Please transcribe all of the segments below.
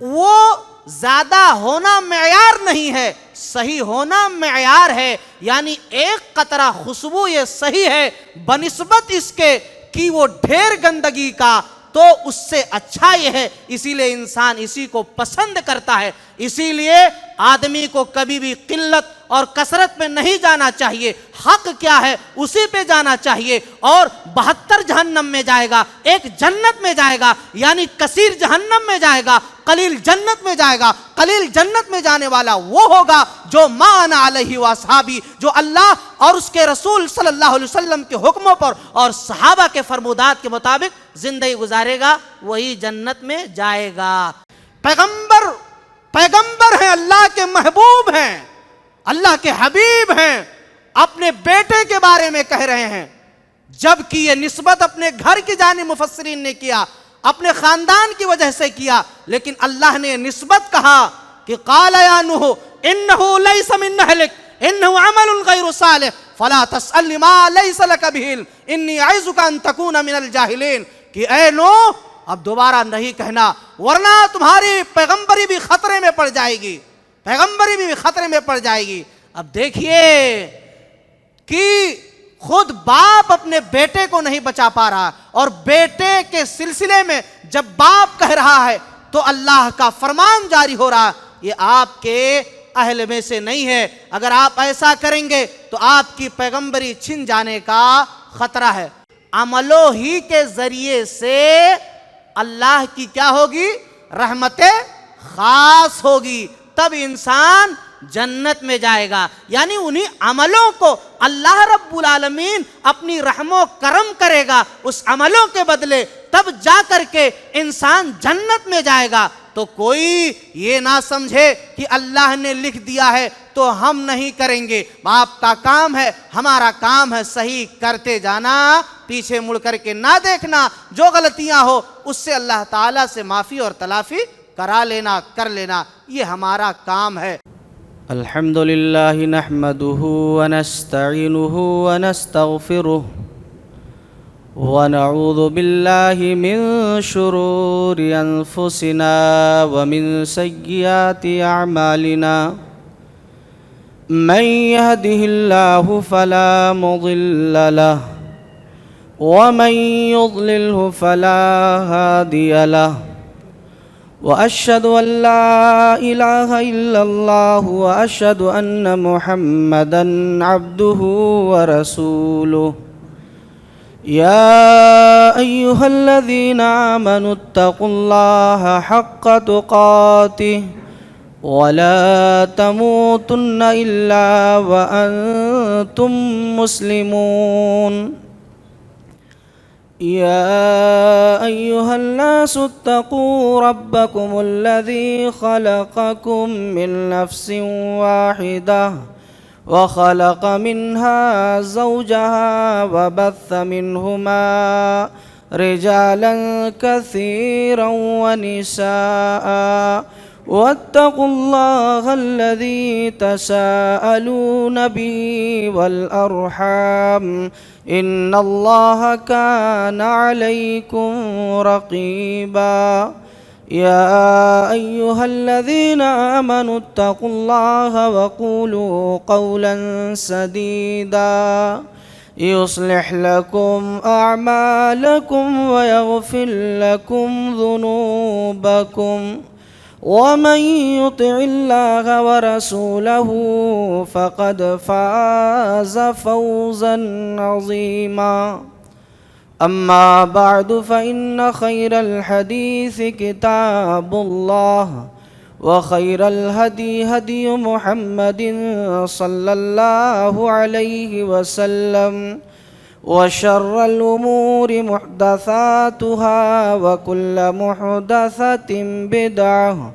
وہ زیادہ ہونا معیار نہیں ہے، صحیح ہونا معیار ہے. یعنی ایک قطرہ خوشبو یہ صحیح ہے بنسبت اس کے کہ وہ ڈھیر گندگی کا، تو اس سے اچھا یہ ہے. اسی لیے انسان اسی کو پسند کرتا ہے. اسی لیے آدمی کو کبھی بھی قلت اور کثرت میں نہیں جانا چاہیے. حق کیا ہے اسی پہ جانا چاہیے. اور 72 جہنم میں جائے گا، ایک جنت میں جائے گا. یعنی کثیر جہنم میں جائے گا، قلیل جنت میں جائے گا. قلیل جنت میں جانے والا وہ ہوگا جو ما انا علیہ واصحابی، جو اللہ اور اس کے رسول صلی اللہ علیہ وسلم کے حکموں پر اور صحابہ کے فرمودات کے مطابق زندگی گزارے گا، وہی جنت میں جائے گا. پیغمبر ہیں، اللہ کے محبوب ہیں، اللہ کے حبیب ہیں، اپنے بیٹے کے بارے میں کہہ رہے ہیں. جبکہ یہ نسبت اپنے گھر کی جانب مفسرین نے کیا، اپنے خاندان کی وجہ سے کیا، لیکن اللہ نے نسبت کہا کہ قال یا نوح انه ليس من اهلك انه عمل غير صالح فلا تسأل ما ليس لك به علم اني اعظك ان تكون من الجاهلين. کہ اے نوح اب دوبارہ نہیں کہنا، ورنہ تمہاری پیغمبری بھی خطرے میں پڑ جائے گی، پیغمبری بھی خطرے میں پڑ جائے گی. اب دیکھیے کہ خود باپ اپنے بیٹے کو نہیں بچا پا رہا، اور بیٹے کے سلسلے میں جب باپ کہہ رہا ہے تو اللہ کا فرمان جاری ہو رہا. یہ آپ کے اہل میں سے نہیں ہے، اگر آپ ایسا کریں گے تو آپ کی پیغمبری چھن جانے کا خطرہ ہے. عملوں ہی کے ذریعے سے اللہ کی کیا ہوگی؟ رحمت خاص ہوگی، تب انسان جنت میں جائے گا. یعنی انہی عملوں کو اللہ رب العالمین اپنی رحم و کرم کرے گا، اس عملوں کے بدلے، تب جا کر کے انسان جنت میں جائے گا. تو کوئی یہ نہ سمجھے کہ اللہ نے لکھ دیا ہے تو ہم نہیں کریں گے. باپ کا کام ہے، ہمارا کام ہے صحیح کرتے جانا، پیچھے مڑ کر کے نہ دیکھنا. جو غلطیاں ہو اس سے اللہ تعالیٰ سے معافی اور تلافی کرا لینا، کر لینا، یہ ہمارا کام ہے. الحمد للہ نحمده ونستعینه ونستغفره ونعوذ باللہ من شرور انفسنا ومن سیئات اعمالنا من يهده الله فلا مضل له ومن يضلله فلا هادي له وأشهد أن لا إله إلا الله وأشهد أن محمدا عبده ورسوله. يا أيها الذين آمنوا اتقوا الله حق تقاته ولا تموتن إلا وأنتم مسلمون. يا أيها الناس اتقوا ربكم الذي خلقكم من نفس واحدة وخلق منها زوجها وبث منهما رجالا كثيرا ونساء واتقوا الله الذي تساءلون به والأرحام إن الله كان عليكم رقيبا. يا أيها الذين آمنوا اتقوا الله وقولوا قولا سديدا يصلح لكم أعمالكم ويغفر لكم ذنوبكم ومن يطع الله ورسوله فقد فاز فوزا عظيما. أما بعد فإن خير الحديث كتاب الله وخير الهدي هدي محمد صلى الله عليه وسلم وشر الأمور محدثاتها وكل محدثة بدعة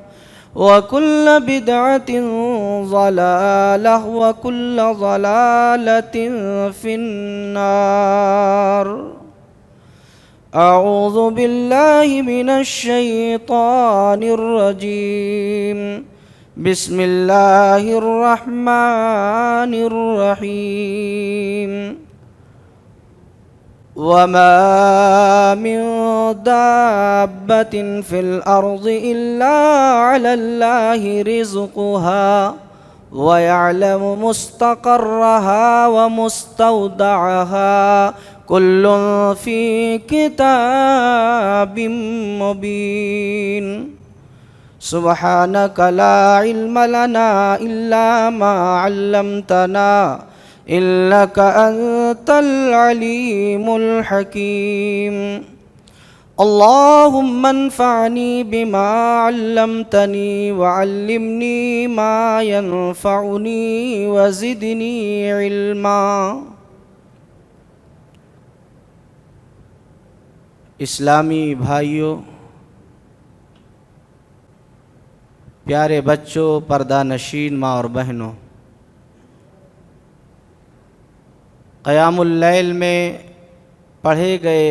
وكل بدعة ضلالة وكل ضلالة في النار. أعوذ بالله من الشيطان الرجيم. بسم الله الرحمن الرحيم. وما من دابة في الأرض إلا على الله رزقها ويعلم مستقرها ومستودعها كل في كتاب مبين سبحانك لا علم لنا إلا ما علمتنا إنك أنت العليم الحكيم اللهم انفعني بما علمتني وعلمني ما ينفعني وزدني علما۔ اسلامی بھائیوں، پیارے بچوں، پردہ نشین ماں اور بہنوں، قیام اللیل میں پڑھے گئے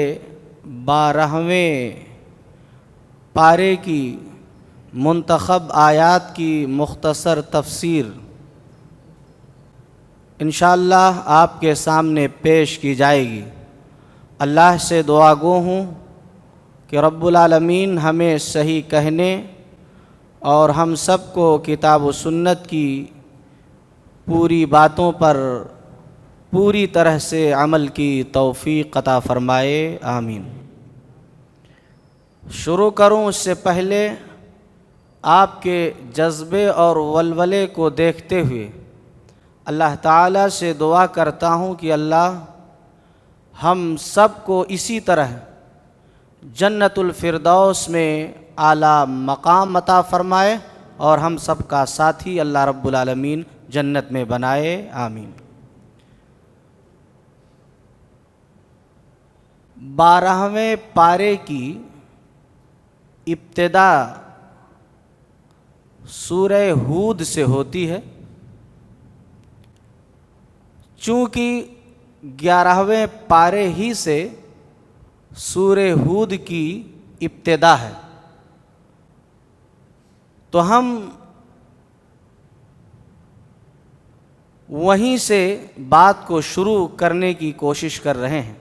12ویں پارے کی منتخب آیات کی مختصر تفسیر انشاءاللہ آپ کے سامنے پیش کی جائے گی۔ اللہ سے دعا گو ہوں کہ رب العالمین ہمیں صحیح کہنے اور ہم سب کو کتاب و سنت کی پوری باتوں پر پوری طرح سے عمل کی توفیق عطا فرمائے، آمین۔ شروع کروں اس سے پہلے آپ کے جذبے اور ولولے کو دیکھتے ہوئے اللہ تعالیٰ سے دعا کرتا ہوں کہ اللہ ہم سب کو اسی طرح جنت الفردوس میں اعلیٰ مقام عطا فرمائے اور ہم سب کا ساتھی اللہ رب العالمین جنت میں بنائے، آمین۔ 12ویں پارے کی ابتدا سورہ ہود سے ہوتی ہے، چونکہ 11ویں پارے ہی سے سورہ ہود کی ابتدا ہے، تو ہم وہیں سے بات کو شروع کرنے کی کوشش کر رہے ہیں۔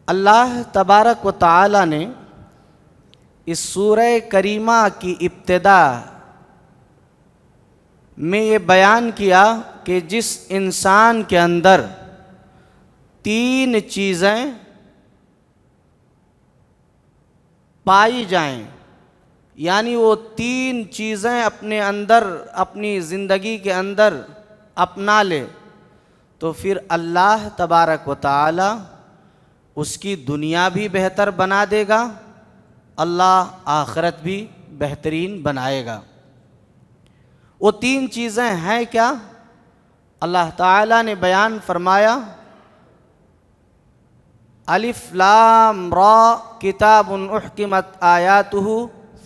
اللہ تبارک و تعالی نے اس سورہ کریمہ کی ابتدا میں یہ بیان کیا کہ جس انسان کے اندر 3 چیزیں پائی جائیں، یعنی وہ 3 چیزیں اپنے اندر اپنی زندگی کے اندر اپنا لے، تو پھر اللہ تبارک و تعالی اس کی دنیا بھی بہتر بنا دے گا، اللہ آخرت بھی بہترین بنائے گا۔ وہ 3 چیزیں ہیں کیا؟ اللہ تعالیٰ نے بیان فرمایا، الف لام را کتاب احکمت آیاتہ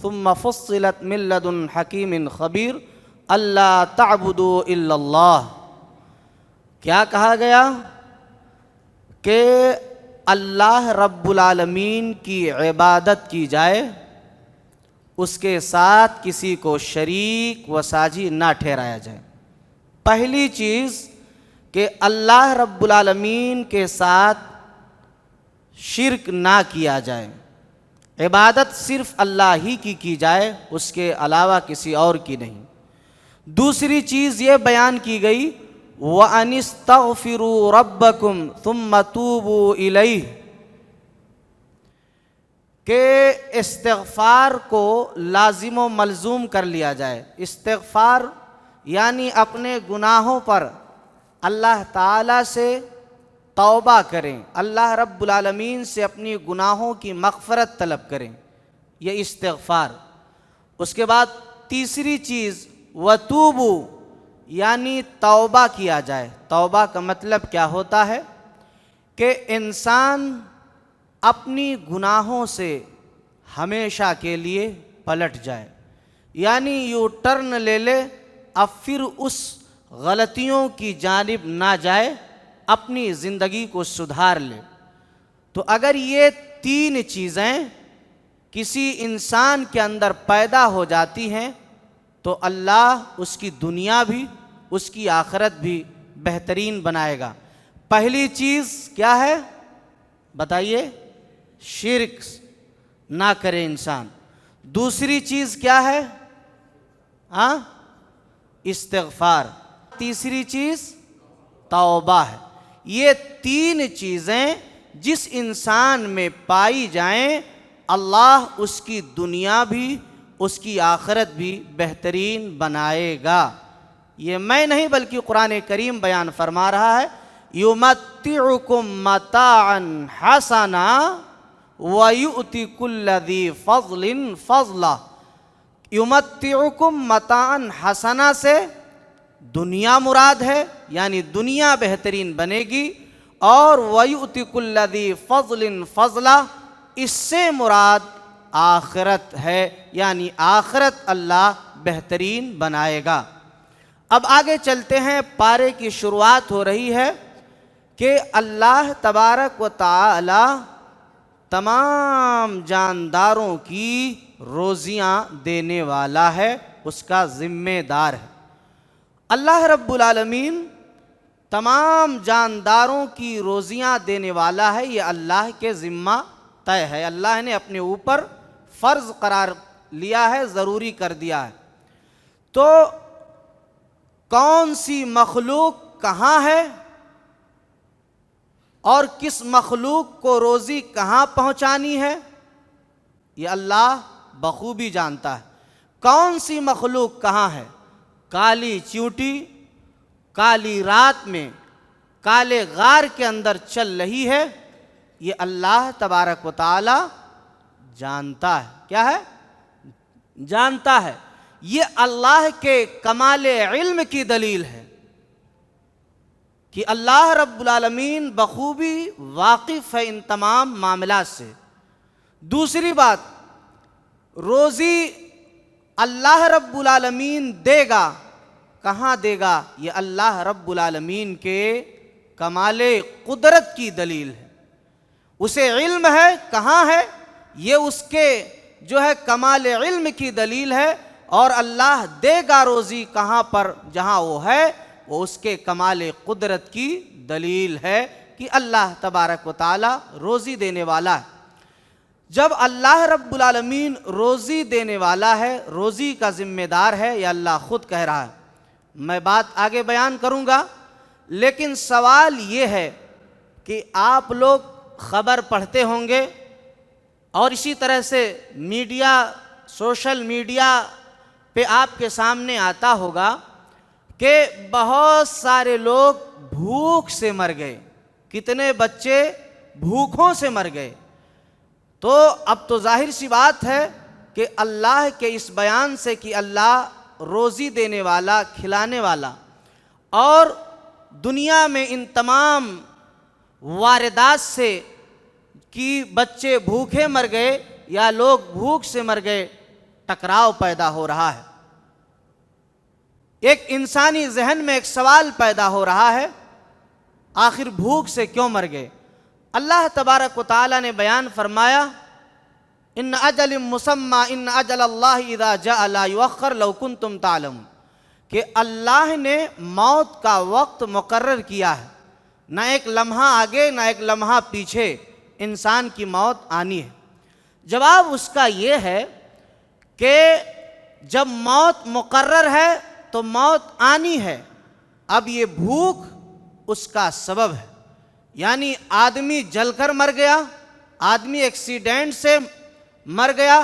ثم فصلت من لدن حکیم خبیر اللہ تعبدوا الا اللہ۔ کیا کہا گیا؟ کہ اللہ رب العالمین کی عبادت کی جائے، اس کے ساتھ کسی کو شریک و ساجی نہ ٹھہرایا جائے۔ پہلی چیز کہ اللہ رب العالمین کے ساتھ شرک نہ کیا جائے، عبادت صرف اللہ ہی کی جائے، اس کے علاوہ کسی اور کی نہیں۔ دوسری چیز یہ بیان کی گئی، وَأَنِ اسْتَغْفِرُوا رَبَّكُمْ ثُمَّ تُوبُوا إِلَيْهِ، کہ استغفار کو لازم و ملزوم کر لیا جائے۔ استغفار یعنی اپنے گناہوں پر اللہ تعالیٰ سے توبہ کریں، اللہ رب العالمین سے اپنی گناہوں کی مغفرت طلب کریں، یہ استغفار۔ اس کے بعد تیسری چیز وَتُوبُوا، یعنی توبہ کیا جائے۔ توبہ کا مطلب کیا ہوتا ہے؟ کہ انسان اپنی گناہوں سے ہمیشہ کے لیے پلٹ جائے، یعنی یو ٹرن لے لے، اب پھر اس غلطیوں کی جانب نہ جائے، اپنی زندگی کو سدھار لے۔ تو اگر یہ 3 چیزیں کسی انسان کے اندر پیدا ہو جاتی ہیں تو اللہ اس کی دنیا بھی اس کی آخرت بھی بہترین بنائے گا۔ پہلی چیز کیا ہے بتائیے؟ شرک نہ کرے انسان. دوسری چیز کیا ہے؟ استغفار. تیسری چیز توبہ ہے. یہ تین چیزیں جس انسان میں پائی جائیں اللہ اس کی دنیا بھی اس کی آخرت بھی بہترین بنائے گا. یہ میں نہیں بلکہ قرآن کریم بیان فرما رہا ہے یمتعکم متاعا حسنا وَيُؤْتِ كُلَّ ذِي فَضْلٍ فَضْلًا. یمتعکم متاعا حسنا سے دنیا مراد ہے، یعنی دنیا بہترین بنے گی، اور وَيُؤْتِ كُلَّ ذِي فَضْلٍ فَضْلًا اس سے مراد آخرت ہے، یعنی آخرت اللہ بہترین بنائے گا. اب آگے چلتے ہیں. پارے کی شروعات ہو رہی ہے کہ اللہ تبارک و تعالی تمام جانداروں کی روزیاں دینے والا ہے، اس کا ذمہ دار ہے. اللہ رب العالمین تمام جانداروں کی روزیاں دینے والا ہے، یہ اللہ کے ذمہ طے ہے، اللہ نے اپنے اوپر فرض قرار لیا ہے، ضروری کر دیا ہے. تو کون سی مخلوق کہاں ہے اور کس مخلوق کو روزی کہاں پہنچانی ہے یہ اللہ بخوبی جانتا ہے. کون سی مخلوق کہاں ہے؟ کالی چیوٹی کالی رات میں کالے غار کے اندر چل رہی ہے، یہ اللہ تبارک و تعالی جانتا ہے. کیا ہے؟ جانتا ہے. یہ اللہ کے کمال علم کی دلیل ہے کہ اللہ رب العالمین بخوبی واقف ہے ان تمام معاملات سے. دوسری بات، روزی اللہ رب العالمین دے گا. کہاں دے گا؟ یہ اللہ رب العالمین کے کمال قدرت کی دلیل ہے. اسے علم ہے کہاں ہے، یہ اس کے جو ہے کمال علم کی دلیل ہے، اور اللہ دے گا روزی کہاں پر جہاں وہ ہے، وہ اس کے کمال قدرت کی دلیل ہے کہ اللہ تبارک و تعالی روزی دینے والا ہے. جب اللہ رب العالمین روزی دینے والا ہے، روزی کا ذمہ دار ہے، یہ اللہ خود کہہ رہا ہے. میں بات آگے بیان کروں گا، لیکن سوال یہ ہے کہ آپ لوگ خبر پڑھتے ہوں گے اور اسی طرح سے میڈیا سوشل میڈیا پہ آپ کے سامنے آتا ہوگا کہ بہت سارے لوگ بھوک سے مر گئے. کتنے بچے بھوکوں سے مر گئے. تو اب تو ظاہر سی بات ہے کہ اللہ کے اس بیان سے کہ اللہ روزی دینے والا کھلانے والا اور دنیا میں ان تمام واردات سے کہ بچے بھوکے مر گئے یا لوگ بھوک سے مر گئے، ٹکراؤ پیدا ہو رہا ہے. ایک انسانی ذہن میں ایک سوال پیدا ہو رہا ہے، آخر بھوک سے کیوں مر گئے؟ اللہ تبارک و تعالی نے بیان فرمایا ان اجل مسمى ان اجل اللہ اذا جاء لا یؤخر لو کنتم تعلمون، کہ اللہ نے موت کا وقت مقرر کیا ہے، نہ ایک لمحہ آگے نہ ایک لمحہ پیچھے انسان کی موت آنی ہے. جواب اس کا یہ ہے کہ جب موت مقرر ہے تو موت آنی ہے. اب یہ بھوک اس کا سبب ہے، یعنی آدمی جل کر مر گیا، آدمی ایکسیڈنٹ سے مر گیا،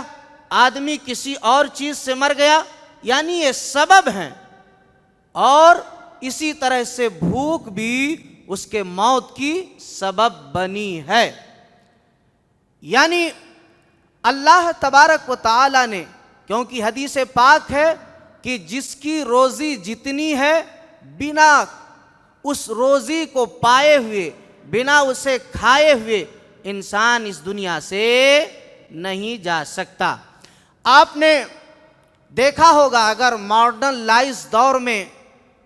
آدمی کسی اور چیز سے مر گیا، یعنی یہ سبب ہیں، اور اسی طرح سے بھوک بھی اس کے موت کی سبب بنی ہے. یعنی اللہ تبارک و تعالی نے، کیونکہ حدیث پاک ہے کہ جس کی روزی جتنی ہے بنا اس روزی کو پائے ہوئے بنا اسے کھائے ہوئے انسان اس دنیا سے نہیں جا سکتا. آپ نے دیکھا ہوگا اگر ماڈرن لائز دور میں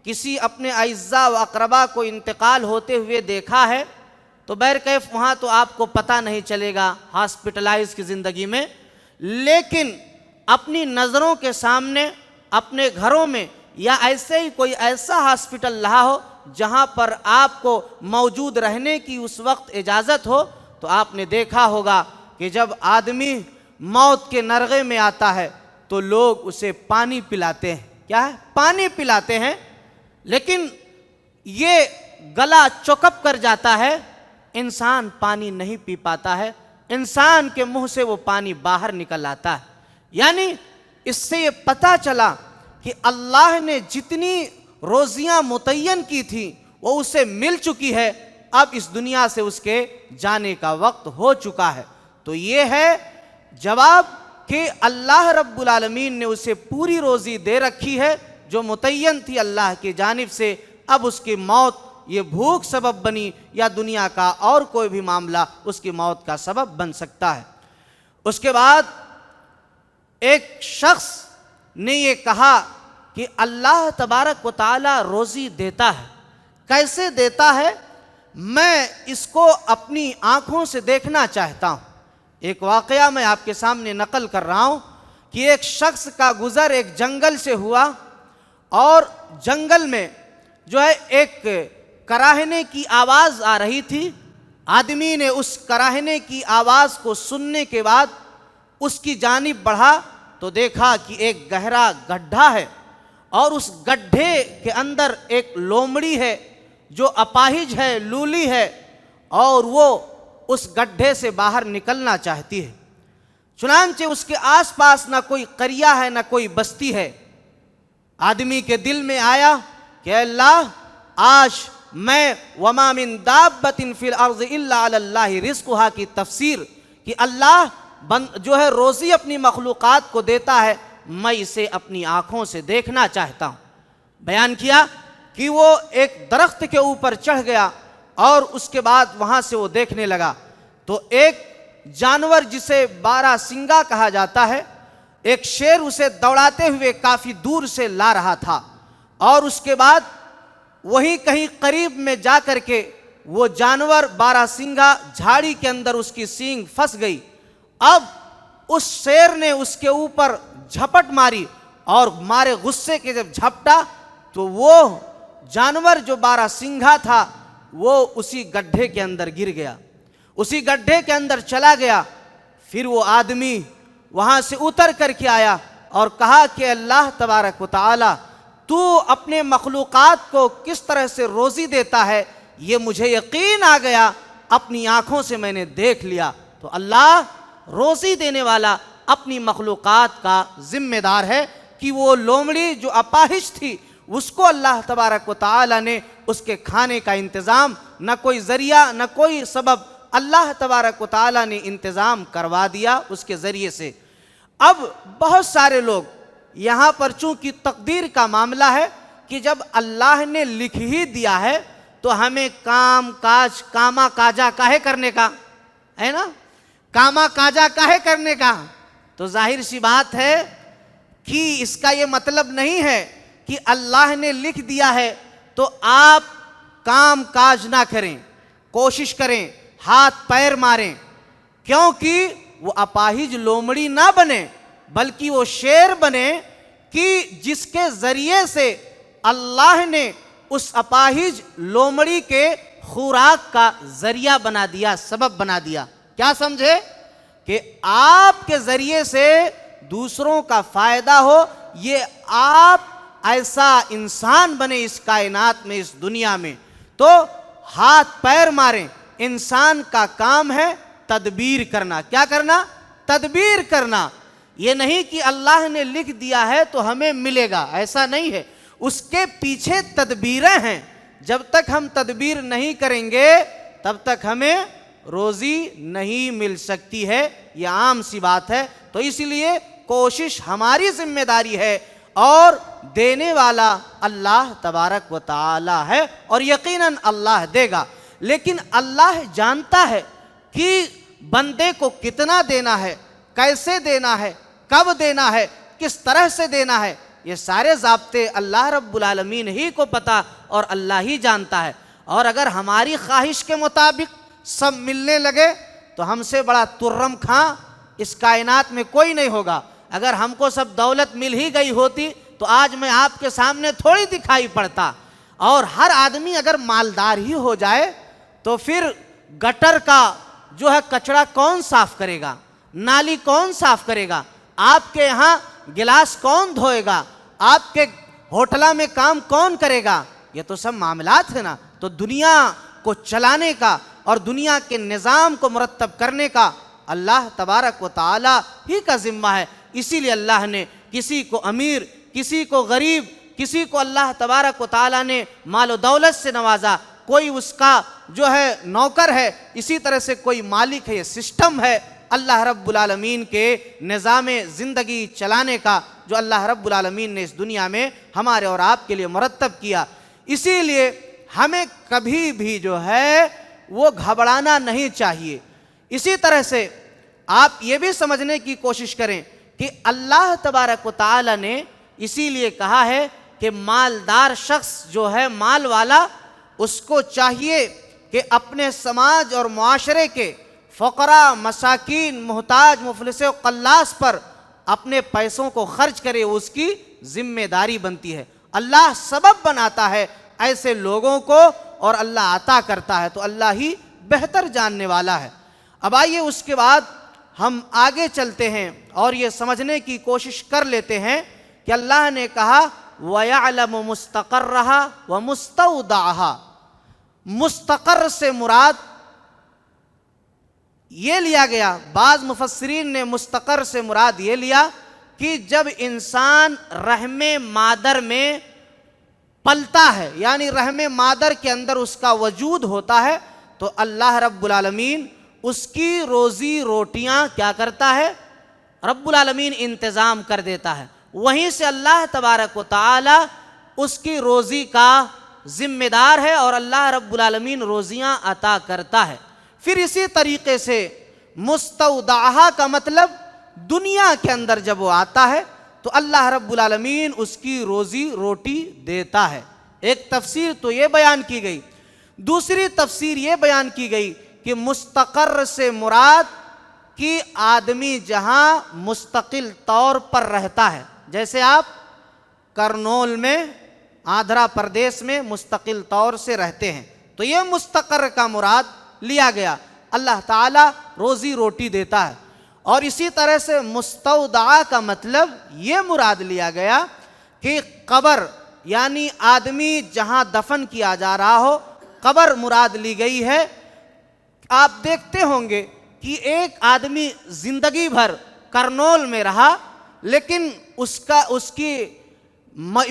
کسی اپنے اعزاء و اقربا کو انتقال ہوتے ہوئے دیکھا ہے تو بہرکیف وہاں تو آپ کو پتہ نہیں چلے گا ہاسپٹلائز کی زندگی میں، لیکن اپنی نظروں کے سامنے اپنے گھروں میں یا ایسے ہی کوئی ایسا ہاسپٹل رہا ہو جہاں پر آپ کو موجود رہنے کی اس وقت اجازت ہو، تو آپ نے دیکھا ہوگا کہ جب آدمی موت کے نرغے میں آتا ہے تو لوگ اسے پانی پلاتے ہیں. کیا ہے؟ پانی پلاتے ہیں. لیکن یہ گلا چوکپ کر جاتا ہے، انسان پانی نہیں پی پاتا ہے، انسان کے منہ سے وہ پانی باہر نکل آتا ہے. یعنی اس سے یہ پتہ چلا کہ اللہ نے جتنی روزیاں متعین کی تھیں وہ اسے مل چکی ہے، اب اس دنیا سے اس کے جانے کا وقت ہو چکا ہے. تو یہ ہے جواب کہ اللہ رب العالمین نے اسے پوری روزی دے رکھی ہے جو متعین تھی اللہ کی جانب سے. اب اس کی موت یہ بھوک سبب بنی یا دنیا کا اور کوئی بھی معاملہ اس کی موت کا سبب بن سکتا ہے. اس کے بعد ایک شخص نے یہ کہا کہ اللہ تبارک و تعالی روزی دیتا ہے، کیسے دیتا ہے؟ میں اس کو اپنی آنکھوں سے دیکھنا چاہتا ہوں. ایک واقعہ میں آپ کے سامنے نقل کر رہا ہوں کہ ایک شخص کا گزر ایک جنگل سے ہوا، اور جنگل میں جو ہے ایک کراہنے کی آواز آ رہی تھی. آدمی نے اس کراہنے کی آواز کو سننے کے بعد اس کی جانب بڑھا تو دیکھا کہ ایک گہرا گڈھا ہے، اور اس گڈھے کے اندر ایک لومڑی ہے جو اپاہج ہے، لولی ہے، اور وہ اس گڈھے سے باہر نکلنا چاہتی ہے. چنانچہ اس کے آس پاس نہ کوئی قریہ ہے نہ کوئی بستی ہے. آدمی کے دل میں آیا کہ اللہ، آج میں وما من دابۃ فی الارض الا علی اللہ رزقھا کی تفسیر کہ اللہ جو ہے روزی اپنی مخلوقات کو دیتا ہے، میں اسے اپنی آنکھوں سے دیکھنا چاہتا ہوں. بیان کیا کہ وہ ایک درخت کے اوپر چڑھ گیا اور اس کے بعد وہاں سے وہ دیکھنے لگا تو ایک جانور جسے 12 سنگا کہا جاتا ہے، ایک شیر اسے دوڑاتے ہوئے کافی دور سے لا رہا تھا. اور اس کے بعد وہیں کہیں قریب میں جا کر کے وہ جانور 12 سنگا جھاڑی کے اندر اس کی سینگ پھنس گئی. اب اس شیر نے اس کے اوپر جھپٹ ماری، اور مارے غصے کے جب جھپٹا تو وہ جانور جو 12 سنگھا تھا وہ اسی گڈھے کے اندر گر گیا، اسی گڈھے کے اندر چلا گیا. پھر وہ آدمی وہاں سے اتر کر کے آیا اور کہا کہ اللہ تبارک و تعالی تو اپنے مخلوقات کو کس طرح سے روزی دیتا ہے یہ مجھے یقین آ گیا، اپنی آنکھوں سے میں نے دیکھ لیا. تو اللہ روزی دینے والا اپنی مخلوقات کا ذمہ دار ہے کہ وہ لومڑی جو اپاہج تھی اس کو اللہ تبارک و تعالی نے اس کے کھانے کا انتظام، نہ کوئی ذریعہ نہ کوئی سبب، اللہ تبارک و تعالی نے انتظام کروا دیا اس کے ذریعے سے. اب بہت سارے لوگ یہاں پر چونکہ تقدیر کا معاملہ ہے کہ جب اللہ نے لکھ ہی دیا ہے تو ہمیں کام کاج کاما کاجا کاہے کرنے کا ہے نا، کاما کاجا کاہے کرنے کا. تو ظاہر سی بات ہے کہ اس کا یہ مطلب نہیں ہے کہ اللہ نے لکھ دیا ہے تو آپ کام کاج نہ کریں، کوشش کریں، ہاتھ پیر ماریں، کیونکہ وہ اپاہج لومڑی نہ بنے بلکہ وہ شیر بنے کہ جس کے ذریعے سے اللہ نے اس اپاہج لومڑی کے خوراک کا ذریعہ بنا دیا، سبب بنا دیا. کیا سمجھے؟ کہ آپ کے ذریعے سے دوسروں کا فائدہ ہو، یہ آپ ایسا انسان بنے اس کائنات میں، اس دنیا میں. تو ہاتھ پیر ماریں. انسان کا کام ہے تدبیر کرنا. کیا کرنا؟ تدبیر کرنا. یہ نہیں کہ اللہ نے لکھ دیا ہے تو ہمیں ملے گا، ایسا نہیں ہے. اس کے پیچھے تدبیریں ہیں. جب تک ہم تدبیر نہیں کریں گے تب تک ہمیں روزی نہیں مل سکتی ہے، یہ عام سی بات ہے. تو اس لیے کوشش ہماری ذمہ داری ہے، اور دینے والا اللہ تبارک و تعالی ہے، اور یقیناً اللہ دے گا. لیکن اللہ جانتا ہے کہ بندے کو کتنا دینا ہے، کیسے دینا ہے، کب دینا ہے، کس طرح سے دینا ہے. یہ سارے ضابطے اللہ رب العالمین ہی کو پتہ اور اللہ ہی جانتا ہے. اور اگر ہماری خواہش کے مطابق سب ملنے لگے تو ہم سے بڑا ترم کھاں اس کائنات میں کوئی نہیں ہوگا. اگر ہم کو سب دولت مل ہی گئی ہوتی تو آج میں آپ کے سامنے تھوڑی دکھائی پڑتا. اور ہر آدمی اگر مالدار ہی ہو جائے تو پھر گٹر کا جو ہے کچرا کون صاف کرے گا، نالی کون صاف کرے گا، آپ کے یہاں گلاس کون دھوئے گا، آپ کے ہوٹلہ میں کام کون کرے گا؟ یہ تو سب معاملات ہیں نا۔ تو دنیا کو چلانے کا اور دنیا کے نظام کو مرتب کرنے کا اللہ تبارک و تعالی ہی کا ذمہ ہے۔ اسی لیے اللہ نے کسی کو امیر، کسی کو غریب، کسی کو اللہ تبارک و تعالی نے مال و دولت سے نوازا، کوئی اس کا جو ہے نوکر ہے، اسی طرح سے کوئی مالک ہے۔ یہ سسٹم ہے اللہ رب العالمین کے نظام زندگی چلانے کا، جو اللہ رب العالمین نے اس دنیا میں ہمارے اور آپ کے لیے مرتب کیا۔ اسی لیے ہمیں کبھی بھی جو ہے وہ گھبرانا نہیں چاہیے۔ اسی طرح سے آپ یہ بھی سمجھنے کی کوشش کریں کہ اللہ تبارک و تعالی نے اسی لیے کہا ہے کہ مالدار شخص جو ہے، مال والا، اس کو چاہیے کہ اپنے سماج اور معاشرے کے فقراء، مساکین، محتاج، مفلس و قلاص پر اپنے پیسوں کو خرچ کرے، اس کی ذمہ داری بنتی ہے۔ اللہ سبب بناتا ہے ایسے لوگوں کو اور اللہ عطا کرتا ہے، تو اللہ ہی بہتر جاننے والا ہے۔ اب آئیے اس کے بعد ہم آگے چلتے ہیں اور یہ سمجھنے کی کوشش کر لیتے ہیں کہ اللہ نے کہا وَيَعْلَمُ مُسْتَقَرَّهَا وَمُسْتَوْدَعَهَا۔ مستقر سے مراد یہ لیا گیا، بعض مفسرین نے مستقر سے مراد یہ لیا کہ جب انسان رحم مادر میں پلتا ہے، یعنی رحم مادر کے اندر اس کا وجود ہوتا ہے، تو اللہ رب العالمین اس کی روزی روٹیاں کیا کرتا ہے؟ رب العالمین انتظام کر دیتا ہے۔ وہیں سے اللہ تبارک و تعالی اس کی روزی کا ذمہ دار ہے اور اللہ رب العالمین روزیاں عطا کرتا ہے۔ پھر اسی طریقے سے مستودعہ کا مطلب دنیا کے اندر جب وہ آتا ہے تو اللہ رب العالمین اس کی روزی روٹی دیتا ہے۔ ایک تفسیر تو یہ بیان کی گئی، دوسری تفسیر یہ بیان کی گئی کہ مستقر سے مراد کہ آدمی جہاں مستقل طور پر رہتا ہے، جیسے آپ کرنول میں، آندھرا پردیش میں مستقل طور سے رہتے ہیں، تو یہ مستقر کا مراد لیا گیا، اللہ تعالیٰ روزی روٹی دیتا ہے۔ اور اسی طرح سے مستودع کا مطلب یہ مراد لیا گیا کہ قبر، یعنی آدمی جہاں دفن کیا جا رہا ہو، قبر مراد لی گئی ہے۔ آپ دیکھتے ہوں گے کہ ایک آدمی زندگی بھر کرنول میں رہا، لیکن اس کی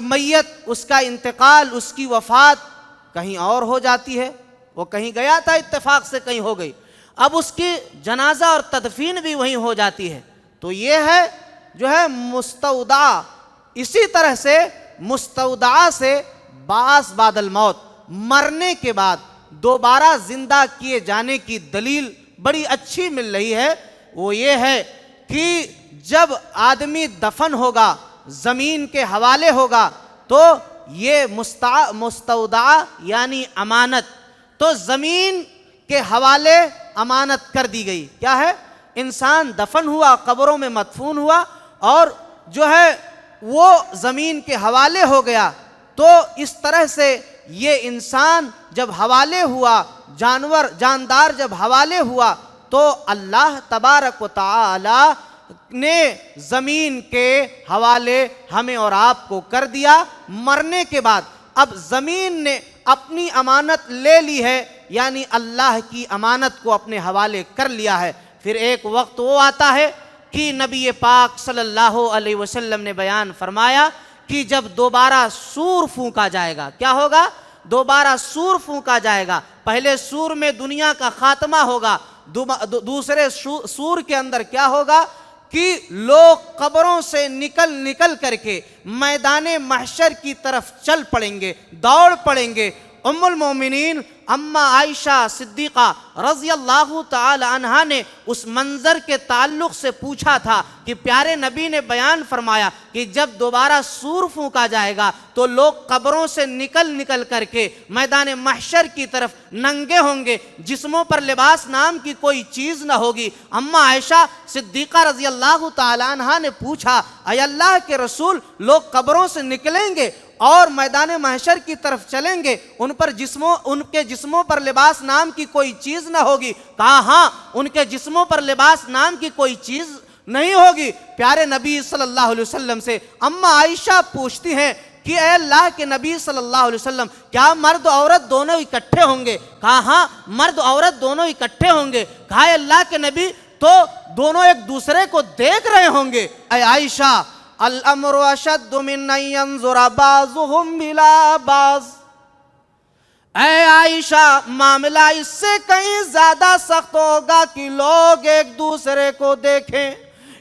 میت، اس کا انتقال، اس کی وفات کہیں اور ہو جاتی ہے۔ وہ کہیں گیا تھا، اتفاق سے کہیں ہو گئی، اب اس کی جنازہ اور تدفین بھی وہیں ہو جاتی ہے، تو یہ ہے جو ہے مستودع۔ اسی طرح سے مستودع سے باعث بعد الموت، مرنے کے بعد دوبارہ زندہ کیے جانے کی دلیل بڑی اچھی مل رہی ہے۔ وہ یہ ہے کہ جب آدمی دفن ہوگا، زمین کے حوالے ہوگا، تو یہ مستودع یعنی امانت، تو زمین کے حوالے امانت کر دی گئی۔ کیا ہے؟ انسان دفن ہوا، قبروں میں مدفون ہوا اور جو ہے وہ زمین کے حوالے ہو گیا، تو اس طرح سے یہ انسان جب حوالے ہوا، جاندار جب حوالے ہوا، تو اللہ تبارک و تعالی نے زمین کے حوالے ہمیں اور آپ کو کر دیا۔ مرنے کے بعد اب زمین نے اپنی امانت لے لی ہے، یعنی اللہ کی امانت کو اپنے حوالے کر لیا ہے۔ پھر ایک وقت وہ آتا ہے کہ نبی پاک صلی اللہ علیہ وسلم نے بیان فرمایا کہ جب دوبارہ سور پھونکا جائے گا، کیا ہوگا؟ دوبارہ سور پھونکا جائے گا۔ پہلے سور میں دنیا کا خاتمہ ہوگا، دوسرے سور کے اندر کیا ہوگا کہ لوگ قبروں سے نکل کر کے میدان محشر کی طرف چل پڑیں گے، دوڑ پڑیں گے۔ ام المومنین اما عائشہ صدیقہ رضی اللہ تعالی عنہا نے اس منظر کے تعلق سے پوچھا تھا کہ پیارے نبی نے بیان فرمایا کہ جب دوبارہ سور پھونکا جائے گا تو لوگ قبروں سے نکل کر کے میدان محشر کی طرف ننگے ہوں گے، جسموں پر لباس نام کی کوئی چیز نہ ہوگی۔ اما عائشہ صدیقہ رضی اللہ تعالی عنہا نے پوچھا، اے اللہ کے رسول، لوگ قبروں سے نکلیں گے اور میدان محشر کی طرف چلیں گے، ان کے جسموں پر لباس نام کی کوئی چیز نہ ہوگی؟ کہا ہاں، ان کے جسموں پر لباس نام کی کوئی چیز نہیں ہوگی۔ پیارے نبی صلی اللہ علیہ وسلم سے اما عائشہ پوچھتی ہیں کہ اے اللہ کے نبی صلی اللہ علیہ وسلم، کیا مرد عورت دونوں اکٹھے ہوں گے؟ کہا ہاں، مرد عورت دونوں اکٹھے ہوں گے۔ کہا اے اللہ کے نبی، تو دونوں ایک دوسرے کو دیکھ رہے ہوں گے؟ اے عائشہ، الامر اشد من ان ينظر بعضهم الى بعض، اے عائشہ، معاملہ اس سے کہیں زیادہ سخت ہوگا کہ لوگ ایک دوسرے کو دیکھیں،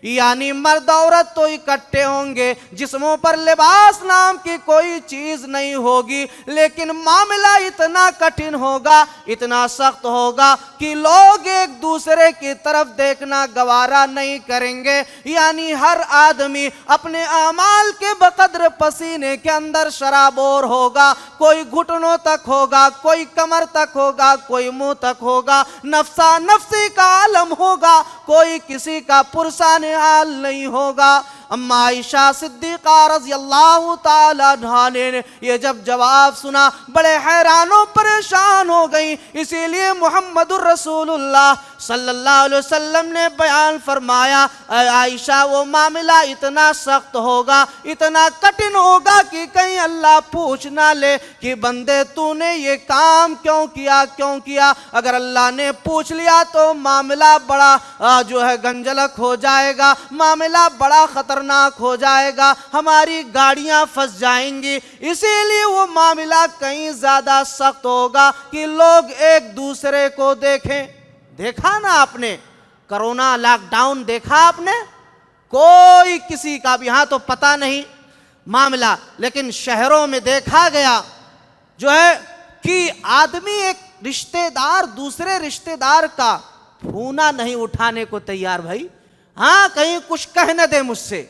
یعنی مرد عورت تو اکٹھے ہوں گے، جسموں پر لباس نام کی کوئی چیز نہیں ہوگی، لیکن معاملہ اتنا کٹھن ہوگا، اتنا سخت ہوگا کہ لوگ ایک دوسرے کی طرف دیکھنا گوارا نہیں کریں گے، یعنی ہر آدمی اپنے اعمال کے بقدر پسینے کے اندر شرابور ہوگا، کوئی گھٹنوں تک ہوگا، کوئی کمر تک ہوگا، کوئی منہ تک ہوگا، نفسا نفسی کا عالم ہوگا، کوئی کسی کا پرسان حال نہیں ہوگا۔ اما عائشہ صدیقہ رضی اللہ تعالی عنہا نے یہ جب جواب سنا بڑے حیران و پریشان ہو گئی، اسی لیے محمد الرسول اللہ صلی اللہ علیہ وسلم نے بیان فرمایا، اے عائشہ، وہ معاملہ اتنا سخت ہوگا، اتنا کٹھن ہوگا کہ کہیں اللہ پوچھ نہ لے کہ بندے تو نے یہ کام کیوں کیا۔ اگر اللہ نے پوچھ لیا تو معاملہ بڑا گنجلک ہو جائے گا، معاملہ بڑا خطرناک ہو جائے گا، ہماری گاڑیاں پھنس جائیں گی۔ اسی لیے وہ معاملہ کہیں زیادہ سخت ہوگا کہ لوگ ایک دوسرے کو دیکھیں۔ دیکھا نا آپ نے کرونا لاک ڈاؤن، دیکھا آپ نے، کوئی کسی کا بھی ہاں تو پتہ نہیں معاملہ، لیکن شہروں میں دیکھا گیا کہ آدمی ایک رشتہ دار دوسرے رشتہ دار کا پھونا نہیں اٹھانے کو تیار، بھائی ہاں کہیں کچھ کہہ نہ دے مجھ سے،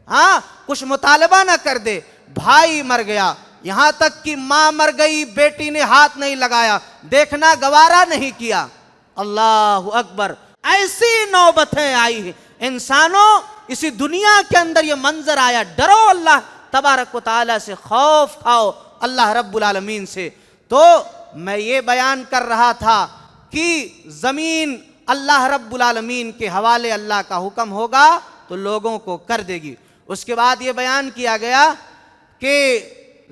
ہاں کچھ مطالبہ نہ کر دے، بھائی مر گیا، یہاں تک کہ ماں مر گئی، بیٹی نے ہاتھ نہیں لگایا، دیکھنا گوارا نہیں کیا۔ اللہ اکبر، ایسی نوبتیں آئی ہیں انسانوں، اسی دنیا کے اندر یہ منظر آیا۔ ڈرو اللہ تبارک و تعالی سے، خوف کھاؤ اللہ رب العالمین سے۔ تو میں یہ بیان کر رہا تھا کہ زمین اللہ رب العالمین کے حوالے اللہ کا حکم ہوگا تو لوگوں کو کر دے گی۔ اس کے بعد یہ بیان کیا گیا کہ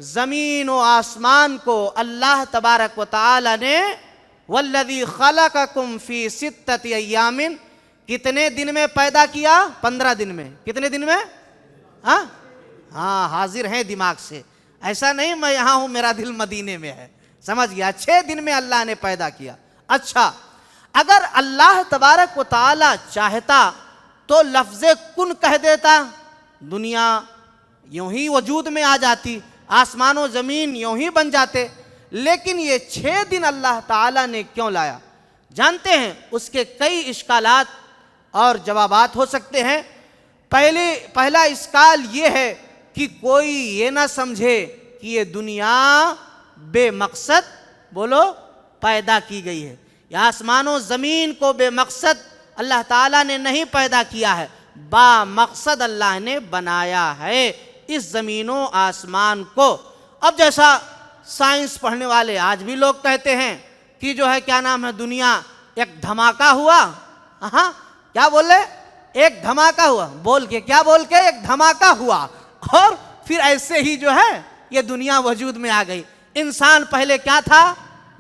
زمین و آسمان کو اللہ تبارک و تعالی نے والذی خلقکم فی ستۃ ایام، کتنے دن میں پیدا کیا؟ 15 دن میں۔ کتنے دن میں؟ ہاں حاضر ہیں دماغ سے، ایسا نہیں میں یہاں ہوں میرا دل مدینے میں ہے، سمجھ گیا، 6 دن میں اللہ نے پیدا کیا۔ اچھا، اگر اللہ تبارک و تعالی چاہتا تو لفظ کن کہہ دیتا، دنیا یوں ہی وجود میں آ جاتی، آسمان و زمین یوں ہی بن جاتے، لیکن یہ 6 دن اللہ تعالی نے کیوں لایا؟ جانتے ہیں اس کے کئی اشکالات اور جوابات ہو سکتے ہیں۔ پہلا اشکال یہ ہے کہ کوئی یہ نہ سمجھے کہ یہ دنیا بے مقصد بولو پیدا کی گئی ہے، یا آسمان و زمین کو بے مقصد اللہ تعالیٰ نے نہیں پیدا کیا ہے، با مقصد اللہ نے بنایا ہے اس زمین و آسمان کو۔ اب جیسا سائنس پڑھنے والے آج بھی لوگ کہتے ہیں کہ کیا نام ہے، دنیا ایک دھماکہ ہوا، ہاں کیا بولے، ایک دھماکہ ہوا، بول کے ایک دھماکہ ہوا، اور پھر ایسے ہی یہ دنیا وجود میں آ گئی۔ انسان پہلے کیا تھا؟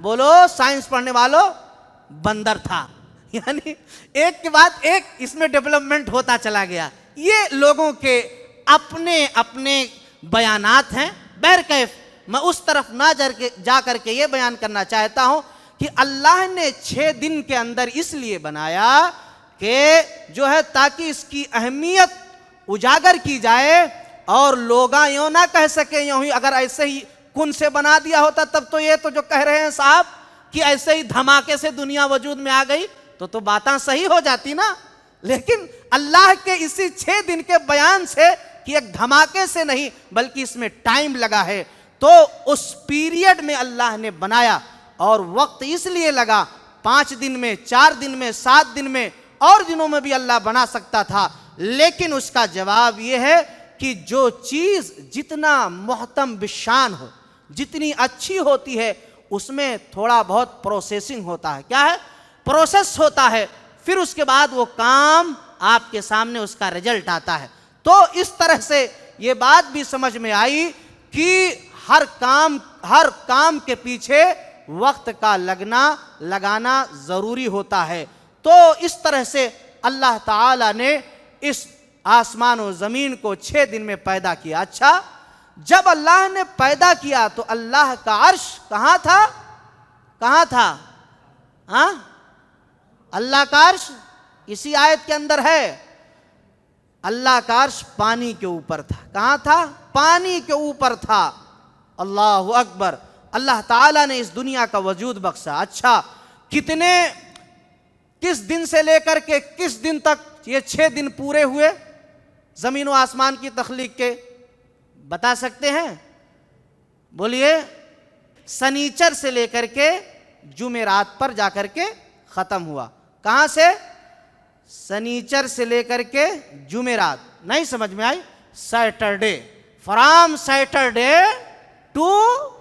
بولو سائنس پڑھنے والوں، بندر تھا، یعنی ایک کے بعد ایک اس میں ڈیولپمنٹ ہوتا چلا گیا۔ یہ لوگوں کے اپنے اپنے بیانات ہیں۔ بہرکیف میں اس طرف نہ جا کر کے یہ بیان کرنا چاہتا ہوں کہ اللہ نے 6 دن کے اندر اس لیے بنایا کہ تاکہ اس کی اہمیت اجاگر کی جائے، اور لوگاں یوں نہ کہہ سکیں یوں ہی، اگر ایسے ہی کن سے بنا دیا ہوتا تب تو یہ تو جو کہہ رہے ہیں صاحب کہ ایسے ہی دھماکے سے دنیا وجود میں آ گئی تو باتاں صحیح ہو جاتی نا. لیکن اللہ کے اسی 6 دن کے بیان سے کہ ایک دھماکے سے نہیں بلکہ اس میں ٹائم لگا ہے, تو اس پیریڈ میں اللہ نے بنایا. اور وقت اس لیے لگا 5 دن میں, 4 دن میں, 7 دن میں, اور دنوں میں بھی اللہ بنا سکتا تھا. لیکن اس کا جواب یہ ہے کہ جو چیز جتنا محتم بشان ہو, جتنی اچھی ہوتی ہے, اس میں تھوڑا بہت پروسیسنگ ہوتا ہے. کیا ہے؟ پروسیس ہوتا ہے. پھر اس کے بعد وہ کام آپ کے سامنے اس کا رزلٹ آتا ہے. تو اس طرح سے یہ بات بھی سمجھ میں آئی کہ ہر کام کے پیچھے وقت کا لگانا ضروری ہوتا ہے. تو اس طرح سے اللہ تعالی نے اس آسمان و زمین کو 6 دن میں پیدا کیا. اچھا, جب اللہ نے پیدا کیا تو اللہ کا عرش کہاں تھا؟ کہاں تھا؟ ہاں, اللہ کا عرش اسی آیت کے اندر ہے. اللہ کا عرش پانی کے اوپر تھا. کہاں تھا؟ پانی کے اوپر تھا. اللہ اکبر. اللہ تعالیٰ نے اس دنیا کا وجود بخشا. اچھا, کس دن سے لے کر کے کس دن تک یہ 6 دن پورے ہوئے زمین و آسمان کی تخلیق کے؟ بتا سکتے ہیں؟ بولیے. سنیچر سے لے کر کے جمعرات پر جا کر کے ختم ہوا. کہاں سے؟ سنیچر سے لے کر کے جمعرات. نہیں سمجھ میں آئی؟ Saturday, from Saturday to